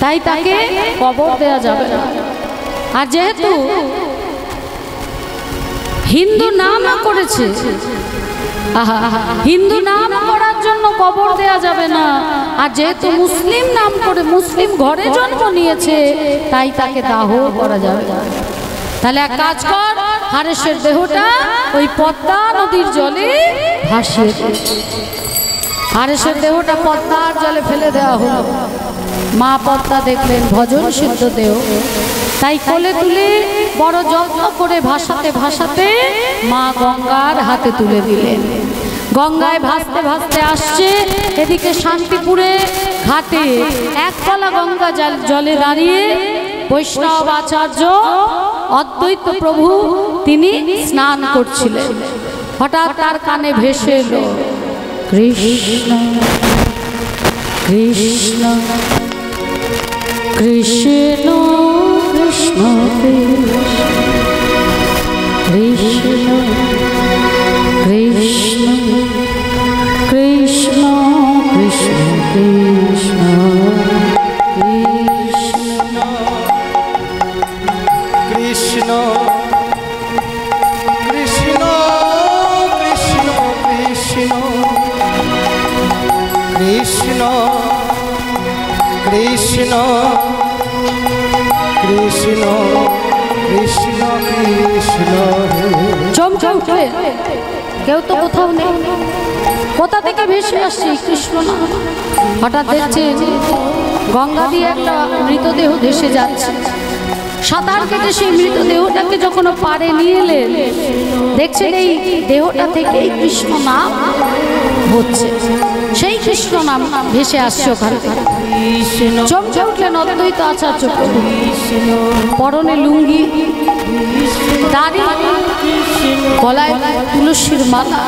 তাই তাকে কবর দেয়া যাবে না। আর যেহেতু হিন্দু নাম করেছে, হিন্দু নাম করার জন্য কবর দেয়া যাবে না। আর যেহেতু মুসলিম নাম করে মুসলিম ঘরে জন্ম নিয়েছে, তাই তাকে দাহ করা যাবে না। তাহলে এক কাজ কর, হরেশের দেহটা ওই পদ্মা নদীর জলে ভাসিয়ে দে। হরেশের দেহটা পদ্মার জলে ফেলে দেওয়া হলো। মা পদ্মা দেখলেন ভজন সিদ্ধ দেহ, তাই কোলে তুলে বড় যত্ন করে ভাসাতে ভাসাতে মা গঙ্গার হাতে তুলে দিলেন। গঙ্গায় ভাসতে ভাসতে আসছে। এদিকে শান্তিপুরে ঘাটে একতলা গঙ্গা জলে দাঁড়িয়ে বৈষ্ণব আচার্য অদ্বৈত প্রভু তিনি স্নান করছিলেন। হঠাৎ তার কানে ভেসে এলো কৃষ্ণ কৃষ্ণ কৃষ্ণ কৃষ্ণ কৃষ্ণ কৃষ্ণ কৃষ্ণ কৃষ্ণ কৃষ্ণ কৃষ্ণ কৃষ্ণ কৃষ্ণ কৃষ্ণ কৃষ্ণ কৃষ্ণ কৃষ্ণ কৃষ্ণ চমচম করে কেউ তো কোথাও নেই, কোথা থেকে ভেসে আসছে কৃষ্ণ নাম। হঠাৎ দেখছে গঙ্গা দিয়ে একটা মৃতদেহ ভেসে যাচ্ছে। সাঁতার কেটে সেই মৃতদেহটাকে যখন পাড়ে নিয়ে এলেন, দেখছেন এই দেহটা থেকেই কৃষ্ণ নাম হচ্ছে, সেই কৃষ্ণ নাম ভেসে আসছে ওখানে। চমচম উঠলেন অদ্বৈত আচার্য প্রভু, পরনে লুঙ্গি, দাড়ি, গলায় তুলসীর মালা,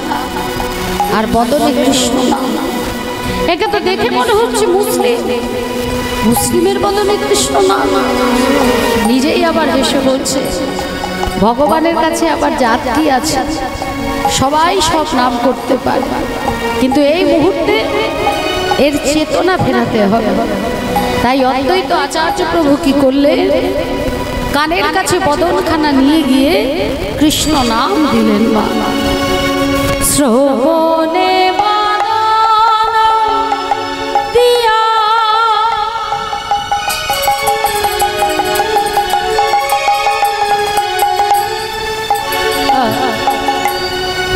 আর বদনে কৃষ্ণ নাম। একে তো দেখে মনে হচ্ছে মুসলিম, মুসলিমের বদনে কৃষ্ণ নাম। নিজেই আবার হেসে বলছে ভগবানের কাছে আবার জাত কি আছে, সবাই সব নাম করতে পারে, কিন্তু এই মুহূর্তে এর চেতনা ফেরাতে হবে। তাই অদ্বৈত আচার্য প্রভু কি করলেন, কানের কাছে বদনখানা নিয়ে গিয়ে কৃষ্ণ নাম দিলেন। মা শ্রবণে বদন দিয়া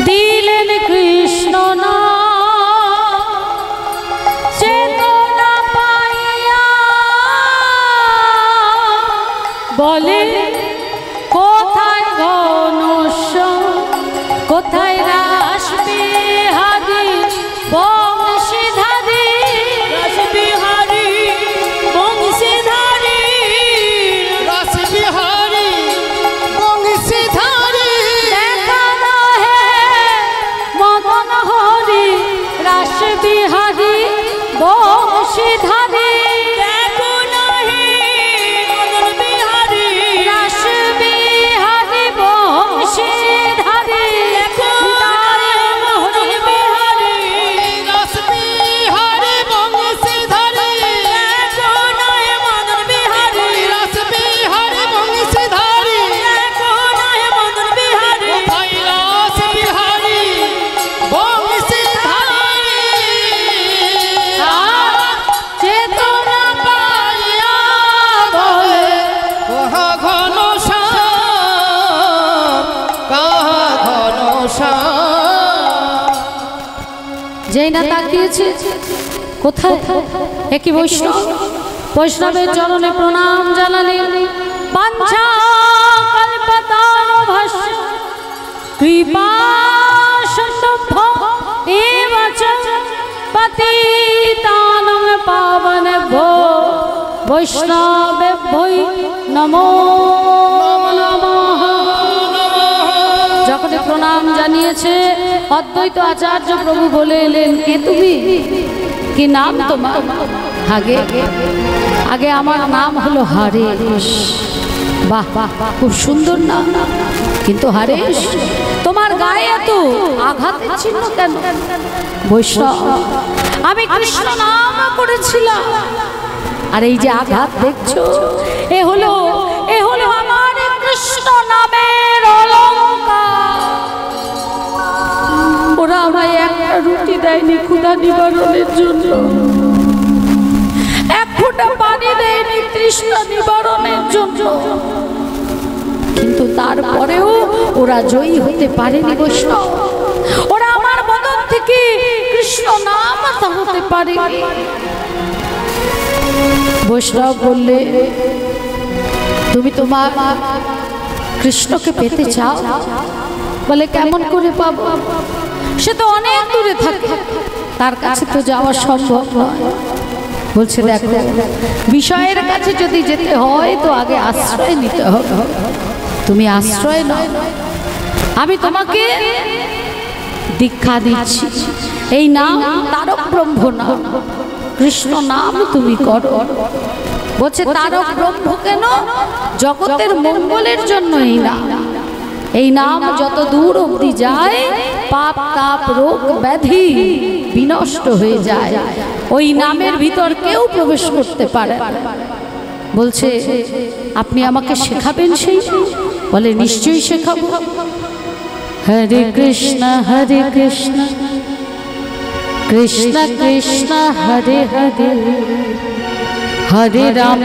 দিলেন কৃষ্ণ নাম, চেতনা পাইয়া বলে কোথায় ঘনশ্যাম, কোথায় রাসবিহারী বংশীধারী, রাসবিহারী বংশীধারী, রাসবিহারী বংশীধারী, দেখা হে মদন হরি রাসবিহারী বংশীধারী, দেখো নাহি মদন বিহারী, রাসবিহারী বংশীধারী, দেখো নাহি মদন বিহারী, রাসবিহারী বংশীধারী, দেখো নাহি মদন বিহারী, রাসবিহারী বংশীধারী, দেখো নাহি মদন বিহারী, কোথায় রাসবিহারী বংশীধারী, চেতনা পাইয়া বলে কাহা ঘনশ্যাম, কাহা ঘনশ্যাম। যেই না তাকিয়েছে কোথায়, একই বৈষ্ণব, বৈষ্ণবের চরণে প্রণাম জানালেন। বাঞ্ছা কল্পতরুভ্যশ্চ কৃপা সিন্ধুভ্যো এব চ পতিতানাং পাবনেভ্যো বৈষ্ণবেভ্যো নমো নমঃ। যখন প্রণাম জানিয়েছে অদ্বৈত আচার্য প্রভু বলে এলেন, কে তুমি, কি নাম তোমার? আগে আগে আমার নাম হলো হারেশ। বাহ বাহ, খুব সুন্দর নাম, কিন্তু হারেশ তোমার গায়ে এত আঘাতের চিহ্ন কেন? বৈষ্ণব, আমি কৃষ্ণ নাম করেছিলাম, আর এই যে আঘাত দেখছো, এ হলো আমার কৃষ্ণ নামের অলঙ্কার। ওরা আমায় একটা রুটি দেয়নি ক্ষুধা নিবারণের জন্য, এক ফোঁটা পানি দেয়নি তৃষ্ণা নিবারণের জন্য, কিন্তু তারপরেও ওরা জয়ী হতে পারেনি। বৈষ্ণব, ওরা আমার বদন থেকে কৃষ্ণ নাম হতে পারেনি। বৈষ্ণব বললে, তুমি তোমার কৃষ্ণকে পেতে চাও? বলে কেমন করে পাবো, সে তো অনেক দূরে থাকে, তার কাছে তো যাওয়া সম্ভব নয়। বলছে দেখো, বিষয়ের কাছে যদি যেতে হয় তো আগে আশ্রয় নিতে হবে। তুমি আশ্রয় নয়, আমি তোমাকে দীক্ষা দিচ্ছি। এই নাম তারক ব্রহ্ম নাম, কৃষ্ণ নাম তুমি করো। বলছে তারক ব্রহ্ম কেন? জগতের মঙ্গলের জন্য এই নাম। এই নাম যত দূর অবধি যায় পাপ তাপ রোগ ব্যাধি বিনষ্ট হয়ে যায়। ওই নামের ভিতর কেউ প্রবেশ করতে পারে না। বলছে আপনি আমাকে শেখাবেন সেই? বলে নিশ্চয়ই শেখাবো। হরে কৃষ্ণ কৃষ্ণ কৃষ্ণ হরে হরে, হরে রাম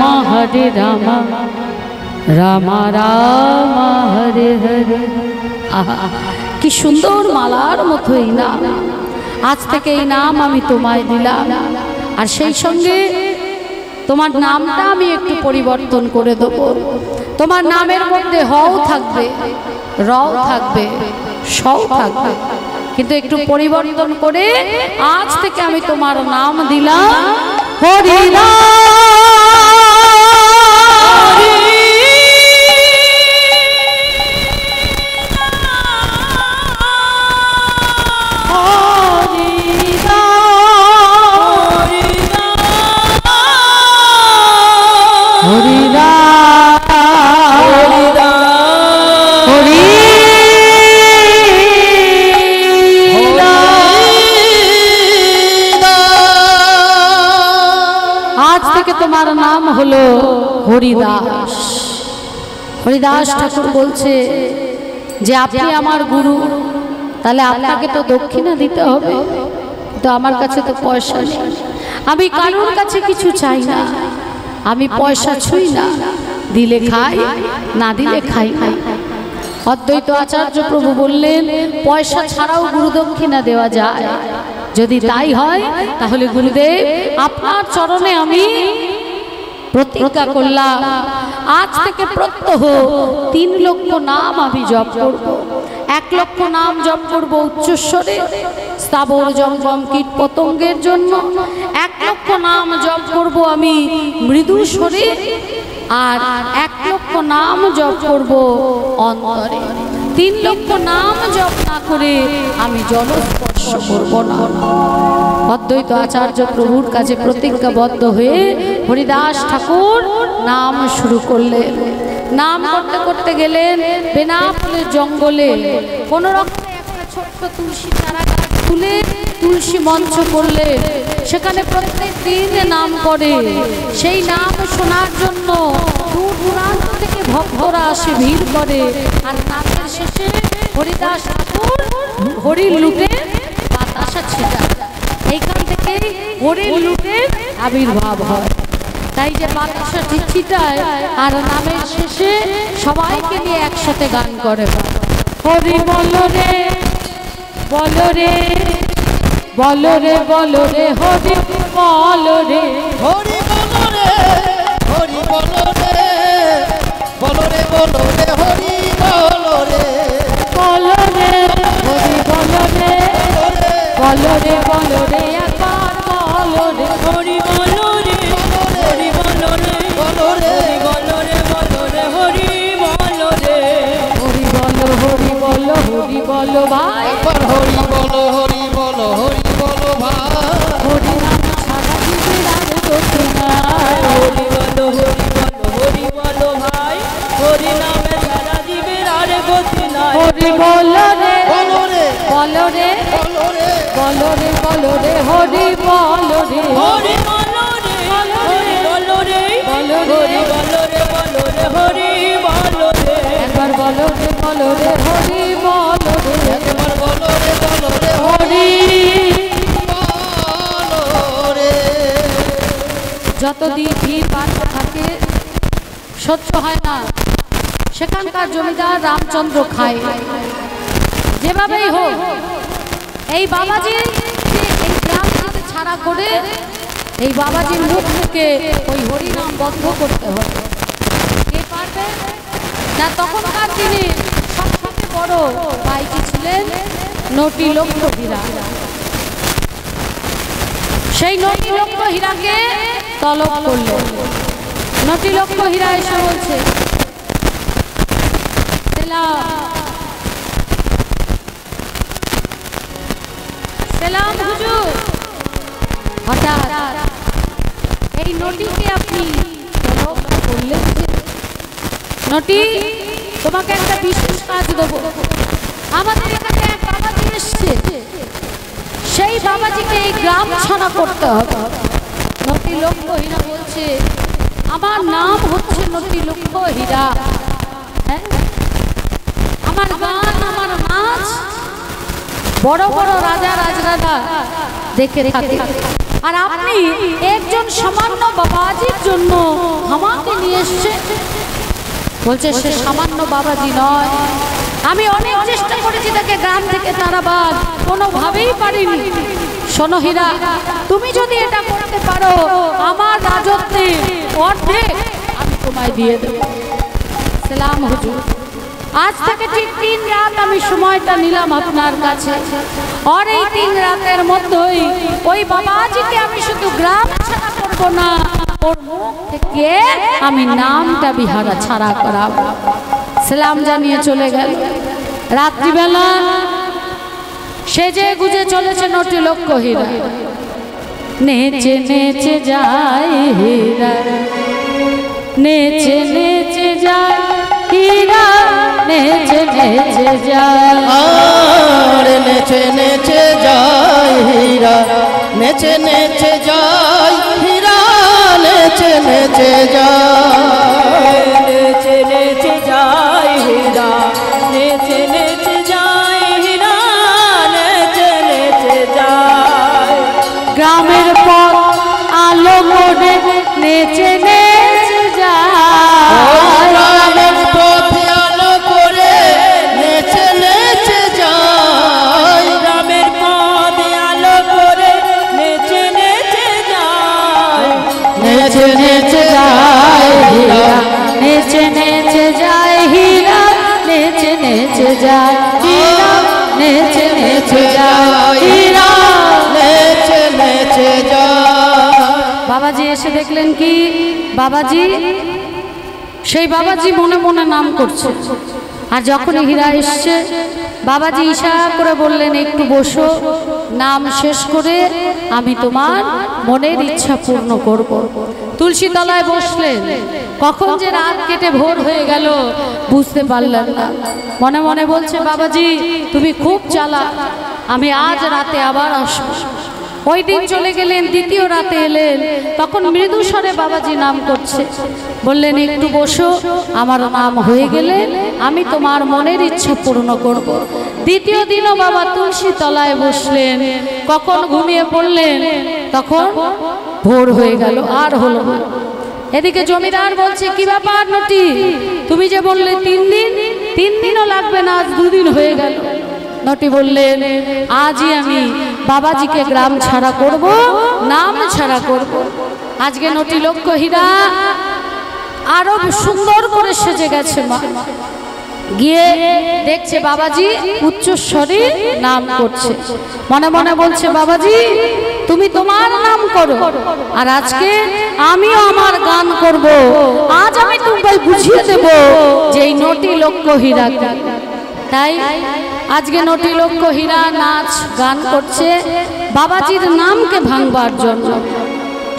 রাম রাম হরে হরে। আহা, কি সুন্দর মালার মতো এই নাম। আজ থেকে এই নাম আমি তোমায় দিলাম। আর সেই সঙ্গে তোমার নামটা আমি একটু পরিবর্তন করে দেব। তোমার নামের মধ্যে হও থাকবে, রও থাকবে, সও থাকবে, কিন্তু একটু পরিবর্তন করে আজ থেকে আমি তোমার নাম দিলাম হরি তোমার নাম হলো হরিদাস। হরিদাস ঠাকুর বলছে যে আপনি আমার গুরু, তাহলে আপনাকে তো দক্ষিণা দিতে হবে। তো আমার কাছে তো পয়সা নেই, আমি কারোর কাছে কিছু চাই না, আমি পয়সা ছুঁই না, দিলে খাই না দিলে খাই না। অদ্বৈত আচার্য প্রভু বললেন পয়সা ছাড়াও গুরু দক্ষিণা দেওয়া যায়। যদি তাই হয় তাহলে গুরুদেব আপনার চরণে আমি প্রতিজ্ঞা করলাম আজ থেকে প্রত্যহ 3 লক্ষ নাম আমি জপ করব। 1 লক্ষ নাম জপ করব উচ্চস্বরে স্থাবর জঙ্গম কীট পতঙ্গের জন্য, 1 লক্ষ নাম জপ করব আমি মৃদু স্বরে, আর 1 লক্ষ নাম জপ করব অন্তরে। 3 লক্ষ নাম জপ না করে আমি জলস্পর্শ করব না। অদ্বৈত আচার্য প্রভুর কাছে প্রতিজ্ঞাবদ্ধ হয়ে হরিদাস ঠাকুর নাম শুরু করলেন। নাম করতে করতে গেলেন বেনাপোলের জঙ্গলে। কোনো রকমে একটা ছোট্ট তুলসী চারা গাছ তুলে তুলসী মঞ্চ করলেন। সেখানে প্রত্যেক দিন নাম করে। সেই নাম শোনার জন্য দূর দূরান্ত থেকে ভক্তরা আসে, ভিড় করে। আর নামের শেষে হরিদাস ঠাকুর হরির লুটে বাতাসা ছিটায়। এইখান থেকে হরির লুটের আবির্ভাব হয়। তাই যে বাতাসা ছিটায় আর নামের শেষে সবাইকে নিয়ে একসাথে গান করে হরি বলো রে বলো রে বলো রে বলো রে হরি বলো রে হরি বলো রে হরি বলো রে বলো রে বলো রে হরি বলো রে বলো রে হরি বলো রে বলো রে বলো রে একবার বলো রে হরি বলো রে হরি বলো রে বলো রে বলো রে বলো রে হরি বলো রে হরি বলো হরি বলো হরি বলো ভাই একবার হরি বলো হরি বলো হরি বলো ভাই হরি নাম ছাড়া জীবের আর গতি নাই। হরি বলো হরি বলো ভাই, হরি নামে সারা জীবের আর গতি নাই। হরি বলো রে বলো রে বলো রে বলো রে বলো রে বলো রে হরি বলো রে হরি বলো রে হরি বলো রে বলো রে হরি বলো রে বলো রে হরি বলো রে একবার বলো রে বলো রে হরি বলো রে একবার বলো রে বলো রে হরি বলো রে যতদিন ভিড় বাড়তে থাকে সহ্য হয় না। সেখানকার জমিদার রামচন্দ্র খায় যেভাবেই হোক এই বাবাজি এই গ্রাম থেকে ছাড়া করে এই বাবাজির মুখ থেকে ওই হরিনাম বন্ধ করতে হবে। কে পারবে না? তখনকার দিনে সবথেকে বড় বাইটি ছিলেন নটি লক্ষ হীরা। সেই নটি লক্ষ হীরাকে তলব করলো। নটি লক্ষ হীরা এসে বলছে সেলাম হুজুর। হঠাৎ এই নটিকে আপনি কেন বললেন যে নটি তোমাকে একটা বিশেষ কাজ দেবো। আমাদের এখানে এক বাবাজি এসছে, সেই বাবাজিকে এই গ্রাম ছাড়া করতে হবে। নটি লক্ষ্য হীরা বলছে আমার নাম হচ্ছে নটি লক্ষ্য হীরা। হ্যাঁ, আমার গান আমার নাচ বড় বড় রাজা রাজরাজা দেখে থাকে, আর আপনি একজন সামান্য বাবাজির জন্য আমাকে নিয়ে এসছে। বলছে সে সামান্য বাবাজি নয়, আমি অনেক চেষ্টা করেছি তাকে গ্রাম থেকে তাড়াবার, কোনোভাবেই পারিনি। শোনো হীরা, তুমি যদি এটা করতে পারো আমার রাজত্বে অর্ধেক আমি তোমায় দিয়ে দেব। সালাম হুজুর। আজ থেকে ঠিক 3 রাত আমি সময়টা নিলাম আপনার কাছে, আর এই 3 রাতের মধ্যেই ওই বাবাজিকে আমি শুধু গ্রাম ছাড়া করবো না, ওর মুখ থেকে আমি নামটা বিহারা ছাড়া করাবো। সালাম জানিয়ে চলে গেল। রাত্রিবেলা সেজে গুজে চলেছে নটি লক্ষ্য হীরা। নেচে নেচে যায় হীরা, নেচে নেচে যায় হীরা, নেচে নেচে যায়। আর নেচে নেচে যায় হীরা, নেচে নেচে যায় হীরা, নেচে নেচে যায়। নেচে নেচে যায় হীরা, নেচে নেচে যায় হীরা, নেচে নেচে যায়। গ্রামের পথ আলো করে নেচে নেচে যায়। গ্রামের পথে আলো করে নেচে নেচে যায়। গ্রামের পথে আলো করে নেচে নেচে যায়। নেচে নেচে যায় হীরা, নেচে নেচে যায় হীরা, নেচে নেচে যায় হীরা, নেচে নেচে যায় হীরা, নেচে নেচে যায়। বাবাজি এসে দেখলেন কি বাবাজি, সেই বাবাজি মনে মনে নাম করছে। আর যখন হীরা এসছে বাবাজি ইশারা করে বললেন একটু বসো, নাম শেষ করে আমি তোমার মনের ইচ্ছা পূর্ণ করব। তুলসী তলায় বসলেন। কখন যে রাত কেটে ভোর হয়ে গেল বুঝতে পারলেন না। মনে মনে বলছে বাবাজি তুমি খুব চালাক, আমি আজ রাতে আবার আসবো। ওই দিন চলে গেলেন, দ্বিতীয় রাতে এলেন, তখন মৃদু স্বরে বাবাজি নাম করছে। বললেন একটু বসো, আমার নাম হয়ে গেলে আমি তোমার মনের ইচ্ছা পূর্ণ করব। দ্বিতীয় দিনও বাবা তুলসী তলায় বসলেন। কখন ঘুমিয়ে পড়লেন, তখন ভোর হয়ে গেল, আর হলো না। এদিকে জমিদার বলছে কি ব্যাপার নটি, তুমি যে বললে 3 দিন, 3 দিনও লাগবে না, আজ 2 দিন হয়ে গেল। নটি বললেন আজই আমি বাবাজিকে গ্রাম ছাড়া করব, নাম ছাড়া করব। আজকে নটি লক্ষ্য হীরা আরো সুন্দর করে সেজে গেছে। মা গিয়ে দেখছে বাবাজি উচ্চস্বরে নাম করছে। মনে মনে বলছে বাবাজি তুমি তোমার নাম করো, আর আজকে আমিও আমার গান করব। আজ আমি তোমায় বুঝিয়ে দেব যে এই নটি লক্ষ্য হীরা। তাই আজকে নটি লক্ষ্য হীরা নাচ গান করছে বাবাজির নামকে ভাঙবার জন্য।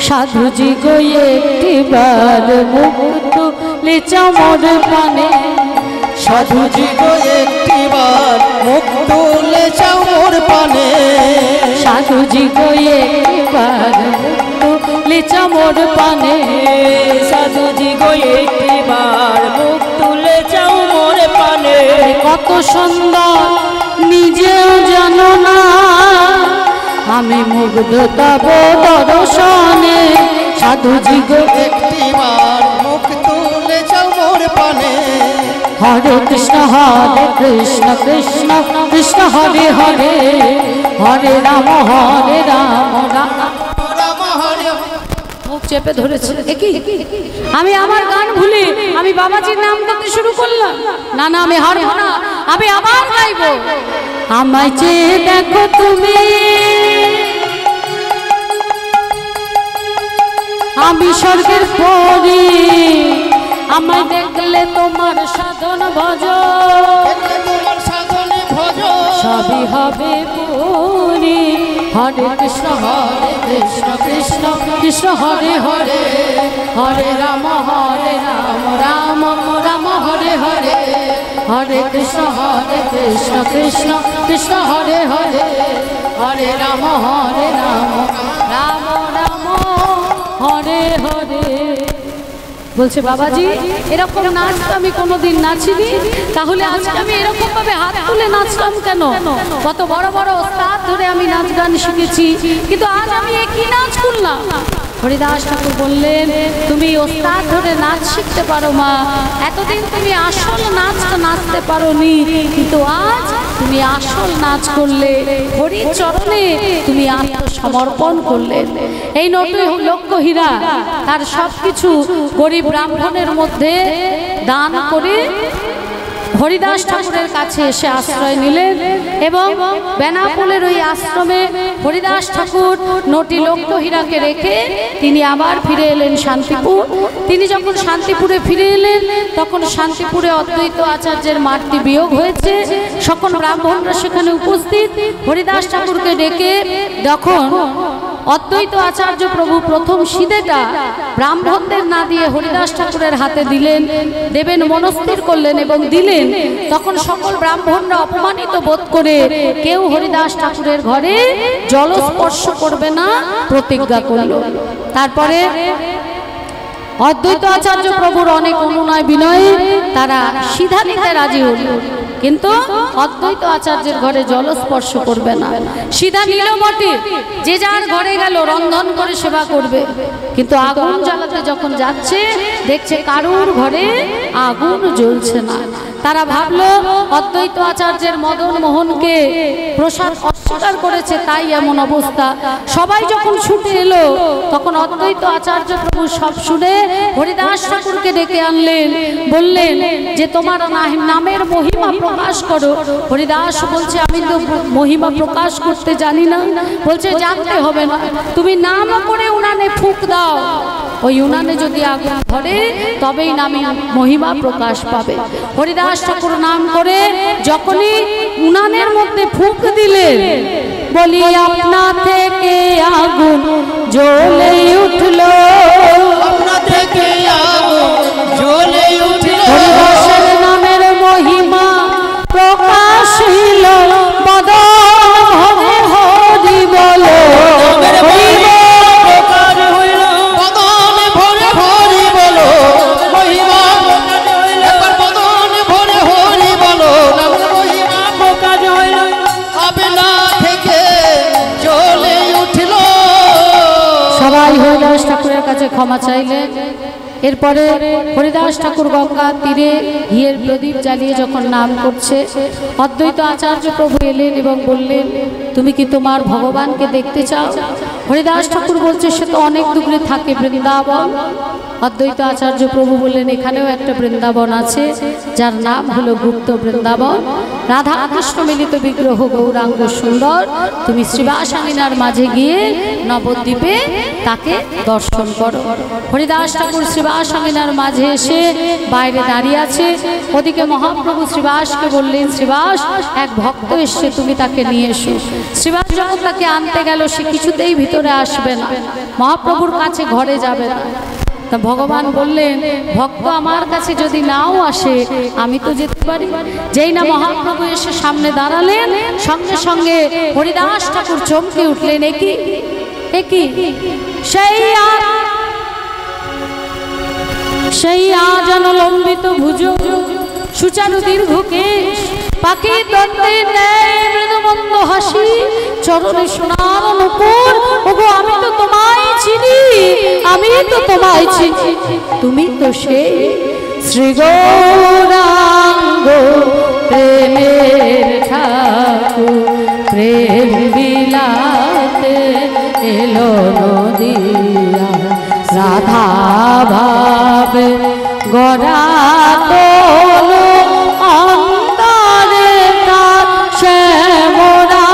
সাধুজি গো একটিবার মুখ তুলে চামর পানে, সাধুজি গো একটিবার মুখ তুলে চামর পানে। সাধুজি গো একটিবার মুখ তুলে চামর পানে। সাধুজি গো একটিবার মুখ তুলে চাও মোর পানে। কত সুন্দর নিজেও জানো না, আমি মুগ্ধ তব দর্শনে। সাধুজি গো একটিবার মুখ তুলে চামর পানে। হরে কৃষ্ণ কৃষ্ণ কৃষ্ণ হরে হরে, হরে রাম রাম। রাম হরে মুখ চেপে ধরেছে। আমি আমার গান ভুলি আমি বাবাজির নাম করতে শুরু করলাম। না না আমি হারবো না, আমি আবার গাইবো। আমায় চেয়ে দেখো তুমি, আমি স্বর্গের পরি। আমায় দেখলে তোমার সাধন ভজ, তোমার সাধনে ভজ সবই হবে পুরি। হরে কৃষ্ণ কৃষ্ণ কৃষ্ণ হরে হরে, হরে রাম রাম রাম হরে হরে, হরে কৃষ্ণ কৃষ্ণ কৃষ্ণ হরে হরে, হরে রাম রাম রাম হরে হরে। বলছে বাবাজি এরকম নাচ তো আমি কোনোদিন নাচিনি, তাহলে আজকে আমি এরকম ভাবে হাত তুলে নাচলাম কেন? কত বড় বড় ওস্তাদ ধরে আমি নাচ গান শিখেছি, কিন্তু আজ আমি একই নাচ করলাম। হরিদাস ঠাকুর বললেন তুমি ওস্তাদ ধরে নাচ শিখতে পারো মা, এতদিন তুমি আসল নাচ তো নাচতে পারোনি, কিন্তু আজ তুমি আসল নাচ করলে, হরির চরণে তুমি আত্মসমর্পণ করলে। এই নতুন লক্ষ্য হীরা তার সবকিছু গরিব ব্রাহ্মণের মধ্যে দান করে হরিদাস ঠাকুরের কাছে এসে আশ্রয় নিলেন এবং বেনাপোলের ওই আশ্রমে হরিদাস ঠাকুর নটি লক্ষ্য হীরাকে রেখে তিনি আবার ফিরে এলেন শান্তিপুর। তিনি যখন শান্তিপুরে ফিরে এলেন তখন শান্তিপুরে অদ্বৈত আচার্যের মাতৃ বিয়োগ হয়েছে, সকল ব্রাহ্মণরা সেখানে উপস্থিত। হরিদাস ঠাকুরকে ডেকে যখন অদ্বৈত আচার্য প্রভু প্রথম সিধেটা ব্রাহ্মণদের না দিয়ে হরিদাস ঠাকুরের হাতে দিলেন, দেবেন মনস্থির করলেন এবং দিলেন, তখন সকল ব্রাহ্মণরা অপমানিত বোধ করে কেউ হরিদাস ঠাকুরের ঘরে জলস্পর্শ করবে না প্রতিজ্ঞা করল। তারপরে অদ্বৈত আচার্য প্রভুর অনেক অনুনয় বিনয়ে তারা সিধা নিতে রাজি হল, কিন্তু অদ্বৈত আচার্যের ঘরে জলস্পর্শ করবে না। সিধা নিল বটে, যে যার ঘরে গেল রন্ধন করে সেবা করবে, কিন্তু আগুন জ্বালাতে যখন যাচ্ছে দেখছে কারুর ঘরে আগুন জ্বলছে না। তারা ভাবলো অদ্বৈত আচার্যের মদন মোহনকে প্রসাদ অস্বীকার করেছে তাই এমন অবস্থা। সবাই যখন ছুটে এলো তখন অদ্বৈত আচার্য প্রভু সব শুনে হরিদাস ঠাকুরকে ডেকে আনলেন, বললেন যে তোমার নামের মহিমা প্রকাশ করো। হরিদাস বলছে আমি তো মহিমা প্রকাশ করতে জানি না। বলছে জানতে হবে না, তুমি নাম করে উনানে ফুঁক দাও, ওই উনানে যদি আগুন ধরে তবেই নামে মহিমা প্রকাশ পাবে। হরিদাস ঠাকুর নাম করে যখনই উনানের মধ্যে ফুঁক দিলেন, বলি আপনা থেকে আগুন জ্বলে উঠলো, আপনা থেকে আগুন জ্বলে উঠলো, হরিদাসের নামের মহিমা প্রকাশ হইল, বদন ভরে হরি বলো, হরিদাস ঠাকুরের কাছে ক্ষমা চাইলেন। এরপরে হরিদাস ঠাকুর গঙ্গা তীরে ঘিয়ের প্রদীপ জ্বালিয়ে যখন নাম করছে, অদ্বৈত আচার্য প্রভু এলেন এবং বললেন তুমি কি তোমার ভগবানকে দেখতে চাও? হরিদাস ঠাকুর বলছে সে তো অনেক দূরে থাকে, বৃন্দাবন। অদ্বৈত আচার্য প্রভু বললেন এখানেও একটা বৃন্দাবন আছে যার নাম হলো গুপ্ত বৃন্দাবন, রাধা কৃষ্ণ মিলিত বিগ্রহ গৌরাঙ্গ সুন্দর, তুমি শ্রীবাসাঙ্গিনার মাঝে গিয়ে নবদ্বীপে তাকে দর্শন করো। হরিদাস ঠাকুর শ্রীবাসাঙ্গিনার মাঝে এসে বাইরে দাঁড়িয়ে আছে, ওদিকে মহাপ্রভু শ্রীবাসকে বললেন শ্রীবাস এক ভক্ত এসছে, তুমি তাকে নিয়ে এসো। শ্রীবাস যখন তাকে আনতে গেল সে কিছুতেই ভিতরে আসবে না, মহাপ্রভুর কাছে ঘরে যাবে না। তা ভগবান বললেন ভক্ত আমার কাছে যদি নাও আসে আমি তো যেতে পারি। যেই না মহাপ্রভু এসে সামনে দাঁড়ালেন সঙ্গে সঙ্গে হরিদাস ঠাকুর চমকে উঠলেন, একই সেই আজান লম্বিত ভুজ, সুচারু দীর্ঘ কেশ, পাখি দন্তের ন্যায় মৃদুমন্দ হাসি, চরণে সোনার নূপুর, ওগো আমি তো তোমায় চিনি, আমি তো তোমায় চিনি, তুমি তো সেই শ্রী গৌরাঙ্গ প্রেমের ঠাকুর, প্রেম বিলাতে এলো নদিয়া, রাধা ভাবে গড়া তোলো অন্তরে তার শ্যামরা,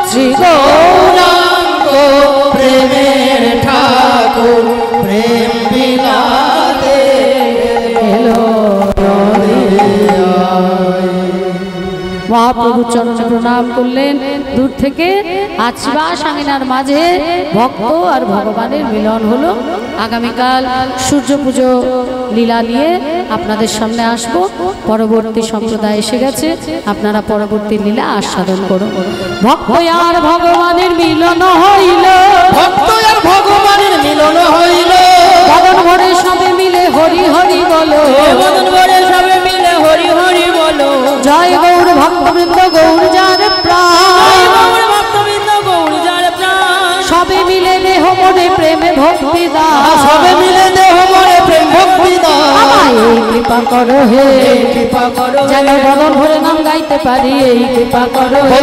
শ্রী গৌরাঙ্গ প্রেমের ঠাকুর, প্রেম বিলাতে এলো মহাপ্রভুর চরণে প্রণাম করলেন দূর থেকে। আজ শিবাস আঙিনার মাঝে ভক্ত আর ভগবানের মিলন হলো। আগামীকাল সূর্য পুজো লীলা নিয়ে আপনাদের সামনে আসব। পরবর্তী সম্প্রদায় এসে গেছে, আপনারা পরবর্তী লীলা আস্বাদন করুন। ভক্ত আর ভগবানের মিলন হইল, ভক্ত আর ভগবানের মিলন হইল, মদন ভরে সবে মিলে হরি হরি বলো, মদন ভরে সবে মিলে হরি হরি বলো। জয় গৌর ভক্তবৃন্দ গৌর যার প্রাণ, গৌর ভক্তবৃন্দ গৌর যার প্রাণ। সবে মিলে দেহ মনে প্রেমে ভক্তি দাও, সবে মিলে দেহ মনে প্রেম ভক্তি দাও। আমায় এই কৃপা করো হে, কৃপা করো যেন মদন ভরে নাম গাইতে পারি, এই কৃপা করো হে।